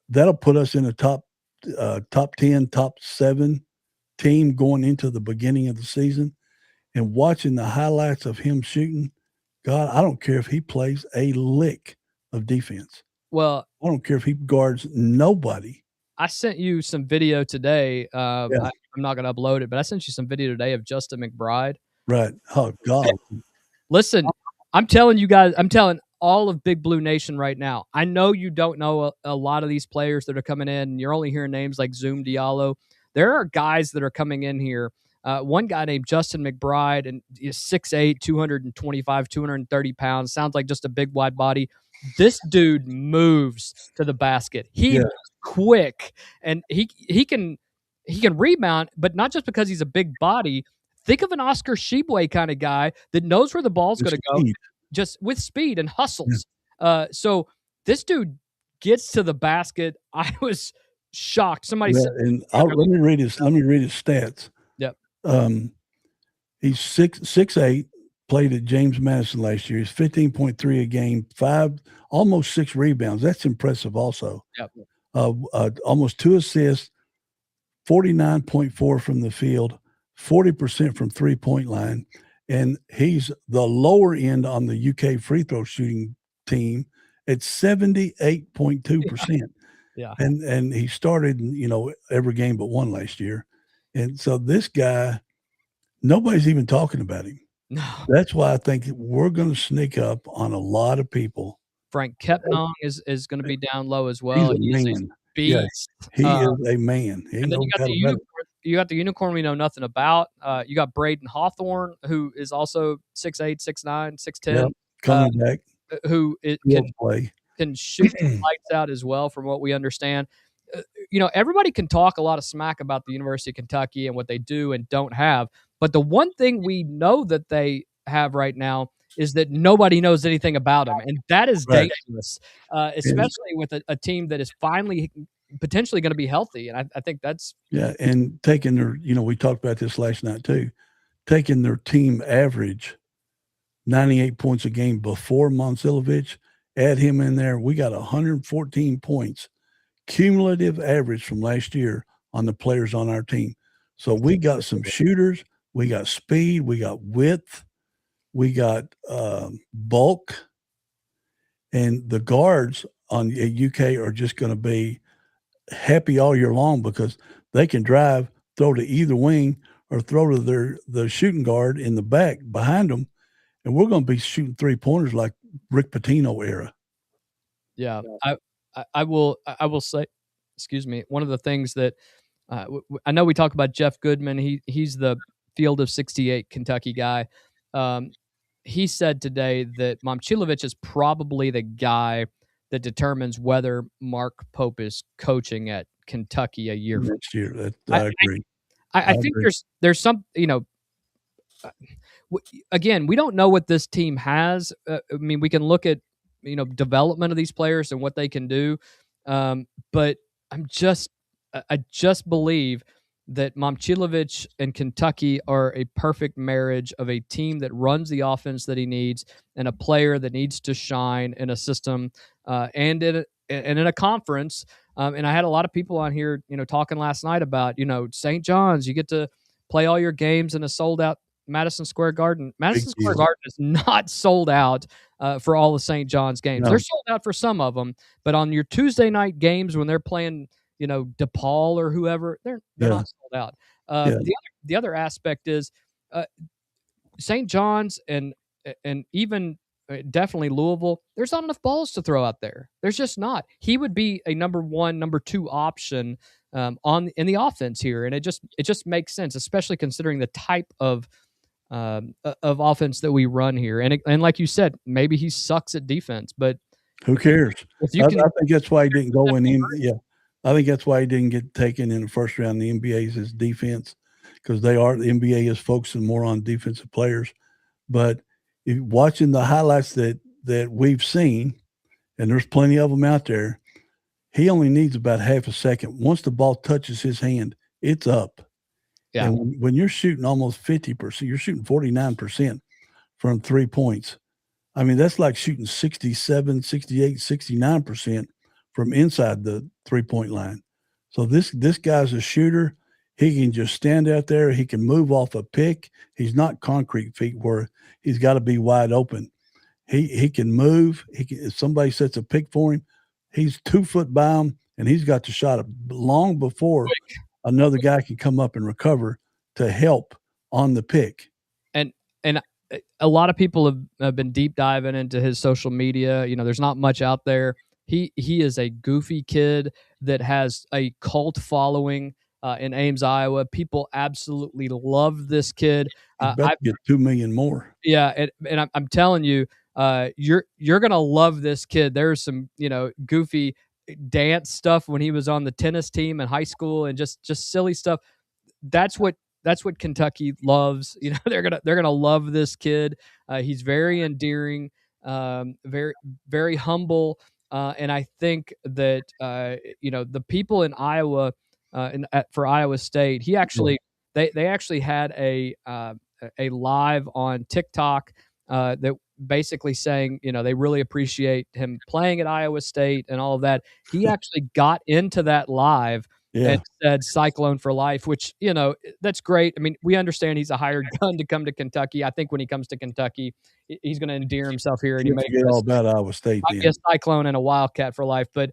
that'll put us in a top 10, top 7 team going into the beginning of the season. And watching the highlights of him shooting, God, I don't care if he plays a lick of defense. Well, I don't care if he guards nobody. I sent you some video today. Yeah. I'm not going to upload it, but I sent you some video today of Justin McBride. Right. Oh, God. Listen, I'm telling you guys, I'm telling all of Big Blue Nation right now. I know you don't know a lot of these players that are coming in, and you're only hearing names like Zoom Diallo. There are guys that are coming in here. One guy named Justin McBride, and he's 6'8", 225, 230 pounds. Sounds like just a big, wide body. This dude moves to the basket. He is quick, and he can rebound, but not just because he's a big body. Think of an Oscar Tshiebwe kind of guy that knows where the ball's going to go, just with speed and hustles. So this dude gets to the basket. I was shocked. Somebody said, and let me read his stats. Yep. He's 6'8", played at James Madison last year. He's 15.3 a game, almost 6 rebounds. That's impressive also. Yep. Almost 2 assists, 49.4 from the field, 40% from three-point line. And he's the lower end on the UK free throw shooting team at 78.2%. Yeah. And he started, every game but one last year. And so this guy, nobody's even talking about him. No. That's why I think we're going to sneak up on a lot of people. Frank Kepnong is going to be down low as well. He's a man. Beast. He is a man. And then you got the unicorn we know nothing about. You got Braden Hawthorne, who is also 6'8", 6'9", 6'10". Yep. Coming back. Who can shoot the lights out as well, from what we understand. Everybody can talk a lot of smack about the University of Kentucky and what they do and don't have. But the one thing we know that they have right now is that nobody knows anything about them. And that is dangerous, especially with a team that is finally potentially going to be healthy. And I think that's. Yeah. And taking their, we talked about this last night too, taking their team average 98 points a game before Monsilovich, add him in there. We got 114 points cumulative average from last year on the players on our team. So we got some shooters, we got speed, we got width, we got bulk, and the guards on UK are just going to be happy all year long because they can drive, throw to either wing, or throw to the shooting guard in the back behind them, and we're going to be shooting 3-pointers like Rick Pitino era. Yeah, I will say, excuse me, one of the things that I know we talk about Jeff Goodman. He's the Field of 68 Kentucky guy. He said today that Momcilovic is probably the guy that determines whether Mark Pope is coaching at Kentucky a year next year. I agree. I think agree. There's some, again, we don't know what this team has. I mean, we can look at, development of these players and what they can do. But I just believe that Momcilovic and Kentucky are a perfect marriage of a team that runs the offense that he needs and a player that needs to shine in a system and in a conference. And I had a lot of people on here, talking last night about, St. John's, you get to play all your games in a sold-out Madison Square Garden. Madison Square Garden is not sold out for all the St. John's games. No. They're sold out for some of them, but on your Tuesday night games when they're playing, DePaul or whoever, they're not sold out. The other aspect is St. John's and even definitely Louisville. There's not enough balls to throw out there. There's just not. He would be a number 1, number 2 option in the offense here, and it just makes sense, especially considering the type of offense that we run here. And like you said, maybe he sucks at defense, but who cares? I think that's why he didn't go in. I think that's why he didn't get taken in the first round. The NBA's is defense, because the NBA is focusing more on defensive players. But watching the highlights that we've seen, and there's plenty of them out there. He only needs about half a second. Once the ball touches his hand, it's up. Yeah. And when you're shooting almost 50%, you're shooting 49% from 3 points. I mean, that's like shooting 67, 68, 69% from inside the 3-point line. So this guy's a shooter. He can just stand out there. He can move off a pick. He's not concrete feet where he's got to be wide open. He can move. If somebody sets a pick for him, he's 2 foot by him, and he's got the shot long before another guy can come up and recover to help on the pick. And a lot of people have been deep diving into his social media. There's not much out there. He is a goofy kid that has a cult following in Ames, Iowa. People absolutely love this kid. I bet you get 2 million more. Yeah, and I'm telling you, you're gonna love this kid. There's some goofy dance stuff when he was on the tennis team in high school, and just silly stuff. That's what Kentucky loves. They're gonna love this kid. He's very endearing, very very humble, and I think that the people in Iowa, for Iowa State, they actually had a live on TikTok that basically saying they really appreciate him playing at Iowa State and all of that. He actually got into that live. Yeah. And said Cyclone for life, which, that's great. I mean, we understand he's a hired gun to come to Kentucky. I think when he comes to Kentucky, he's going to endear himself here. And he may forget all about Iowa State then. A Cyclone and a Wildcat for life. But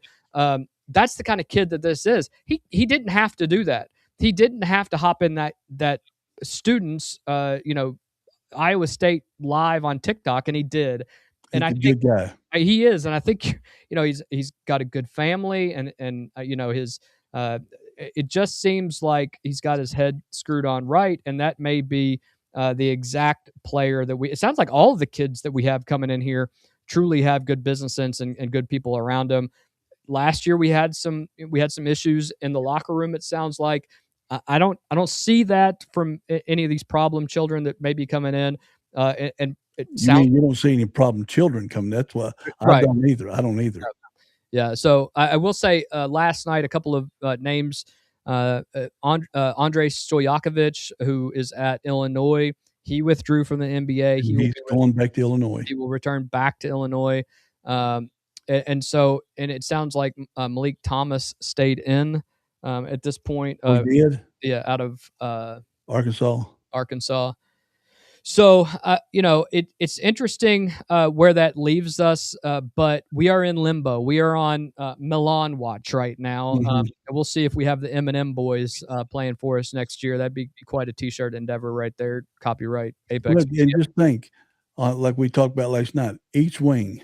that's the kind of kid that this is. He didn't have to do that. He didn't have to hop in that students, Iowa State live on TikTok, and he did. And He's a good guy. He is. And I think, he's got a good family and his it just seems like he's got his head screwed on right, and that may be the exact player that it sounds like all of the kids that we have coming in here truly have good business sense and good people around them. Last year we had some issues in the locker room. It sounds like I don't see that from any of these problem children that may be coming in. And it sounds you don't see any problem children coming. That's why right. I don't either. Yeah, so I will say last night a couple of names. Andrei Stojakovic, who is at Illinois, he withdrew from the NBA. He's going back to Illinois. He will return back to Illinois. And it sounds like Malik Thomas stayed in at this point. He did? Yeah, out of Arkansas. So, it's interesting where that leaves us, but we are in limbo. We are on Milan watch right now. And we'll see if we have the M&M boys playing for us next year. That'd be quite a T-shirt endeavor right there. Copyright Apex. And just think, like we talked about last night, each wing,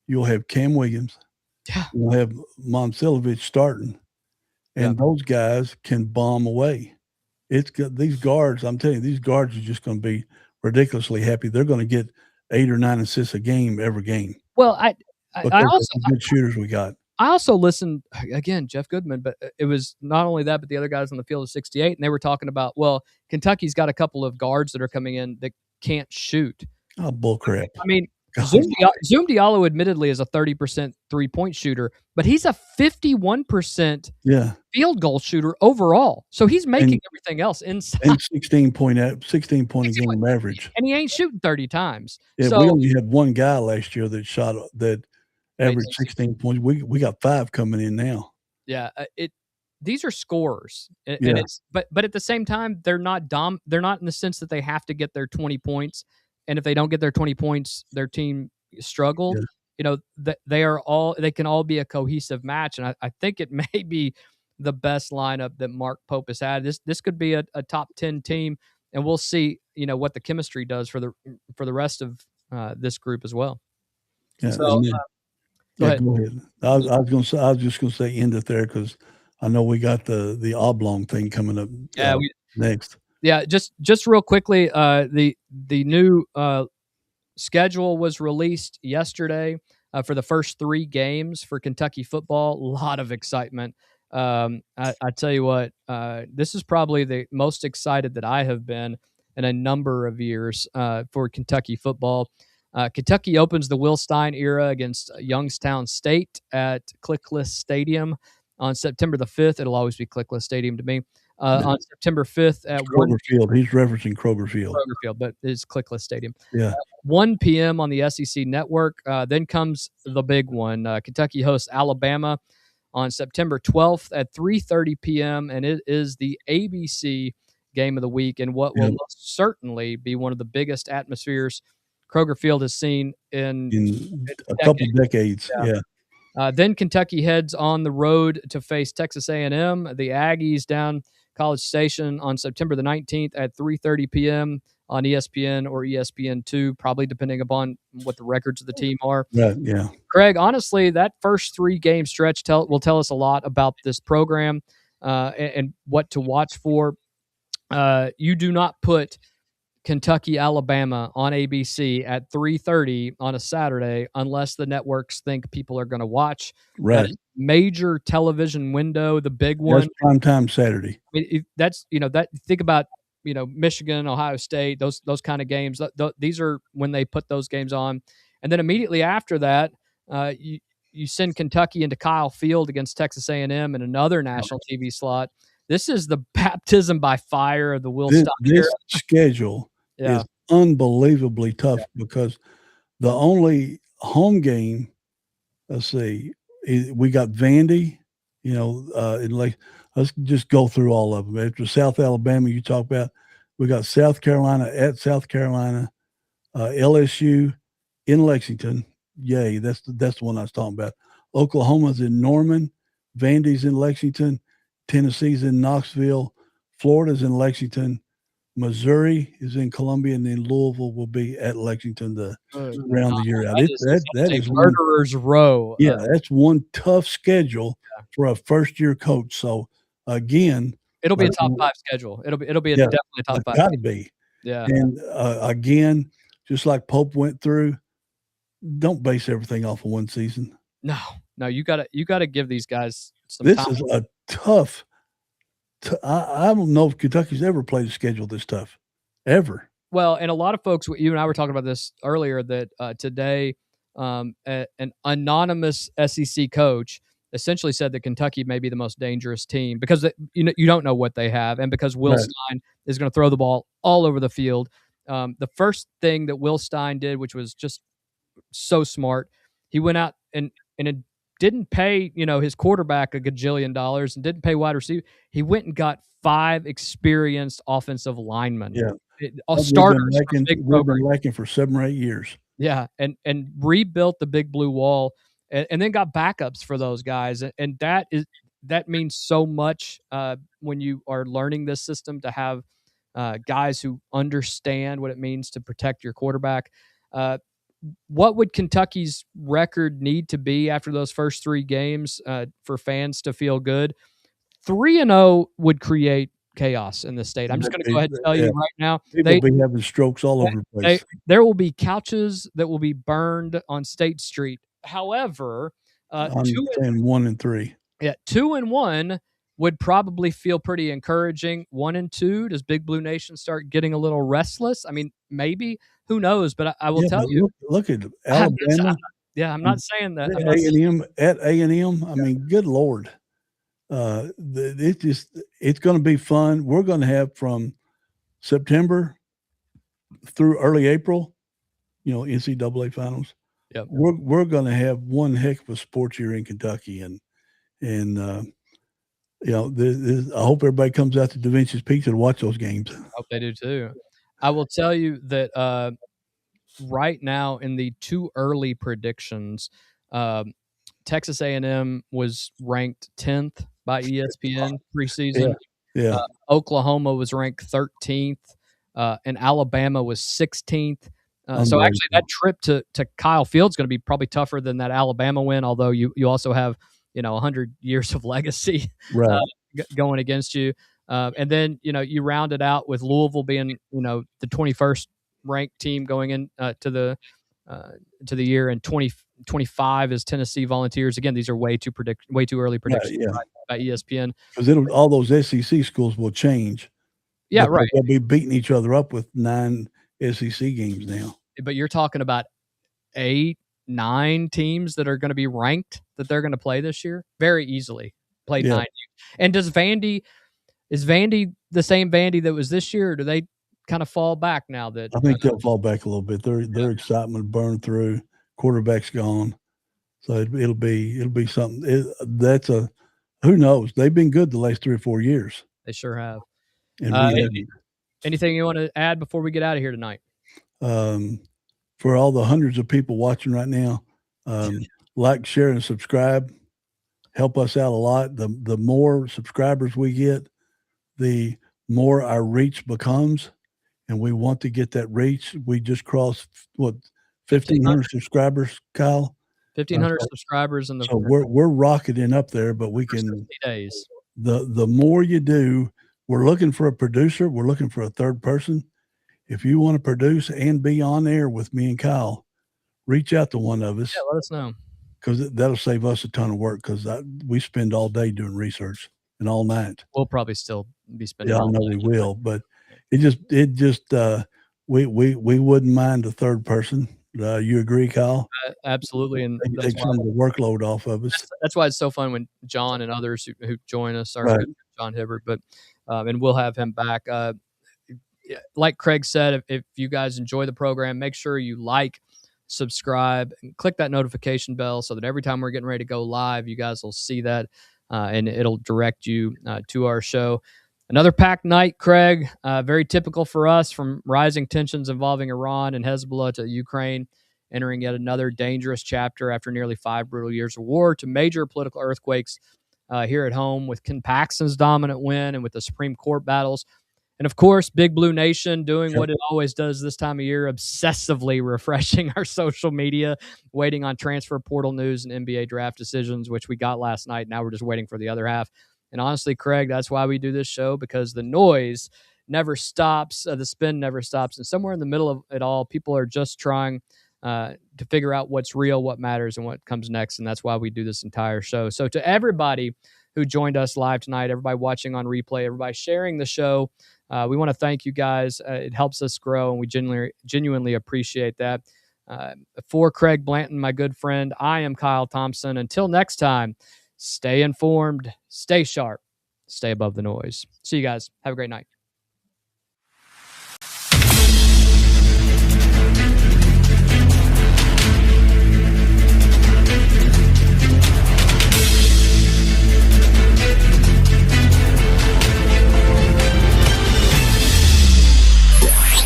you'll have Cam Williams. Yeah. You'll have Momcilovic starting, and those guys can bomb away. It's got these guards. I'm telling you, these guards are just going to be ridiculously happy. They're going to get 8 or 9 assists a game every game. Well, I also good shooters we got. I also listened again, Jeff Goodman, but it was not only that, but the other guys on the field of 68, and they were talking about, well, Kentucky's got a couple of guards that are coming in that can't shoot. Oh, bullcrap! I mean, Zoom Diallo admittedly is a 30% 3-point shooter, but he's a 51% field goal shooter overall. So he's making everything else inside. And 16 point a game average. And he ain't shooting 30 times. Yeah, so, we only had one guy last year that averaged 16 points. We got 5 coming in now. Yeah, these are scorers. And it's but at the same time, they're not they're not in the sense that they have to get their 20 points. And if they don't get their 20 points, their team struggled. Yeah. They can all be a cohesive match. And I think it may be the best lineup that Mark Pope has had. This could be a top 10 team, and we'll see, what the chemistry does for the rest of this group as well. Yeah, so, go ahead. I was just gonna say end it there because I know we got the oblong thing coming up next. Yeah, just real quickly, the new schedule was released yesterday for the first 3 games for Kentucky football. A lot of excitement. I tell you what, this is probably the most excited that I have been in a number of years for Kentucky football. Kentucky opens the Will Stein era against Youngstown State at Clickless Stadium on September the 5th. It'll always be Clickless Stadium to me. On September 5th at Kroger Field. He's referencing Kroger Field. Kroger Field, but it's Clickless Stadium. Yeah. 1 p.m. on the SEC Network. Then comes the big one. Kentucky hosts Alabama on September 12th at 3:30 p.m., and it is the ABC game of the week, and what will most certainly be one of the biggest atmospheres Kroger Field has seen in a couple decades. Yeah. Then Kentucky heads on the road to face Texas A&M. The Aggies down College Station on September the 19th at 3:30 p.m. on ESPN or ESPN2, probably depending upon what the records of the team are. Right, yeah. Craig, honestly, that first 3-game stretch will tell us a lot about this program and what to watch for. You do not put Kentucky, Alabama on ABC at 3:30 on a Saturday unless the networks think people are going to watch. Right. Major television window, the big one. That's primetime Saturday. I mean, think about, Michigan, Ohio State, those kind of games. These are when they put those games on. And then immediately after that, you send Kentucky into Kyle Field against Texas A&M in another national TV slot. This is the baptism by fire of the Will Stein era. This schedule is unbelievably tough because the only home game, let's see, we got Vandy, let's just go through all of them. After South Alabama, you talk about, we got South Carolina at South Carolina, LSU in Lexington. Yay, that's the one I was talking about. Oklahoma's in Norman, Vandy's in Lexington, Tennessee's in Knoxville, Florida's in Lexington, Missouri is in Columbia, and then Louisville will be at Lexington to round the year out. That is murderer's row. Yeah, that's one tough schedule for a first-year coach. So again, it'll be a top 5 schedule. It'll be definitely a top 5. Got to be. Yeah. And again, just like Pope went through, don't base everything off of one season. No, you gotta give these guys some This time. is a tough. I don't know if Kentucky's ever played a schedule this tough, ever. Well, and a lot of folks, you and I were talking about this earlier, that today an anonymous SEC coach essentially said that Kentucky may be the most dangerous team because you don't know what they have, and because Will Stein is going to throw the ball all over the field. The first thing that Will Stein did, which was just so smart, he went out and it didn't pay his quarterback a gajillion dollars and didn't pay wide receiver. He went and got 5 experienced offensive linemen. Yeah, starters. We've been lacking for 7 or 8 years. Yeah, and rebuilt the big blue wall, and then got backups for those guys, and that means so much when you are learning this system, to have guys who understand what it means to protect your quarterback. What would Kentucky's record need to be after those first 3 games for fans to feel good? 3-0 would create chaos in the state. I'm just going to go ahead and tell you right now. People will be having strokes all over the place. There will be couches that will be burned on State Street. However, 1-3. Yeah, 2-1 would probably feel pretty encouraging. 1-2, does Big Blue Nation start getting a little restless? I mean, maybe. Who knows? But I will tell you. Look at Alabama. I'm not saying that. At A&M. I mean, good Lord. It's going to be fun. We're going to have from September through early April, NCAA finals. Yep. We're going to have one heck of a sports year in Kentucky, and I hope everybody comes out to Da Vinci's Pizza to watch those games. I hope they do too. I will tell you that right now in the 2 early predictions, Texas A&M was ranked 10th by ESPN preseason. Yeah. Oklahoma was ranked 13th, and Alabama was 16th. So actually, that trip to Kyle Field is going to be probably tougher than that Alabama win. Although you also have 100 years of legacy going against you. And then, you round it out with Louisville being, the 21st ranked team going in to the year, and 2025 is Tennessee Volunteers. Again, these are way too early predictions by ESPN. Because all those SEC schools will change. Yeah, right. They'll be beating each other up with 9 SEC games now. But you're talking about 8, 9 teams that are going to be ranked that they're going to play this year very easily. Play Yeah. 9 teams. And is Vandy the same Vandy that was this year, or do they kind of fall back now that I think they'll fall back a little bit. Their excitement burned through. Quarterback's gone, so it'll be something. Who knows? They've been good the last 3 or 4 years, they sure have. and we haven't. Anything you want to add before we get out of here tonight? For all the hundreds of people watching right now, like, share, and subscribe. Help us out a lot. The more subscribers we get, the more our reach becomes, and we want to get that reach. We just crossed 1,500 subscribers, Kyle. 1,500 subscribers in the So we're rocketing up there, but we can 60 days. The more you do, we're looking for a producer. We're looking for a third person. If you want to produce and be on air with me and Kyle, reach out to one of us. Yeah, let us know, because that'll save us a ton of work. Because we spend all day doing research and all night. We'll probably still be spending. Yeah, I know we will, but we wouldn't mind a third person. You agree, Kyle? Absolutely, and They take some of the workload off of us. That's why it's so fun when John and others who join us, our Right. John Hibbert, but and we'll have him back. Like Craig said, if you guys enjoy the program, make sure you like, subscribe, and click that notification bell so that every time we're getting ready to go live, you guys will see that, and it'll direct you to our show. Another packed night, Craig, very typical for us, from rising tensions involving Iran and Hezbollah to Ukraine, entering yet another dangerous chapter after nearly 5 brutal years of war, to major political earthquakes here at home, with Ken Paxton's dominant win and with the Supreme Court battles. And of course, Big Blue Nation doing what it always does this time of year, obsessively refreshing our social media, waiting on transfer portal news and NBA draft decisions, which we got last night. Now we're just waiting for the other half. And honestly, Craig, that's why we do this show, because the noise never stops. The spin never stops. And somewhere in the middle of it all, people are just trying to figure out what's real, what matters, and what comes next. And that's why we do this entire show. So to everybody who joined us live tonight, everybody watching on replay, everybody sharing the show, we want to thank you guys. It helps us grow, and we genuinely appreciate that. For Craig Blanton, my good friend, I am Kyle Thompson. Until next time, stay informed, stay sharp, stay above the noise. See you guys. Have a great night.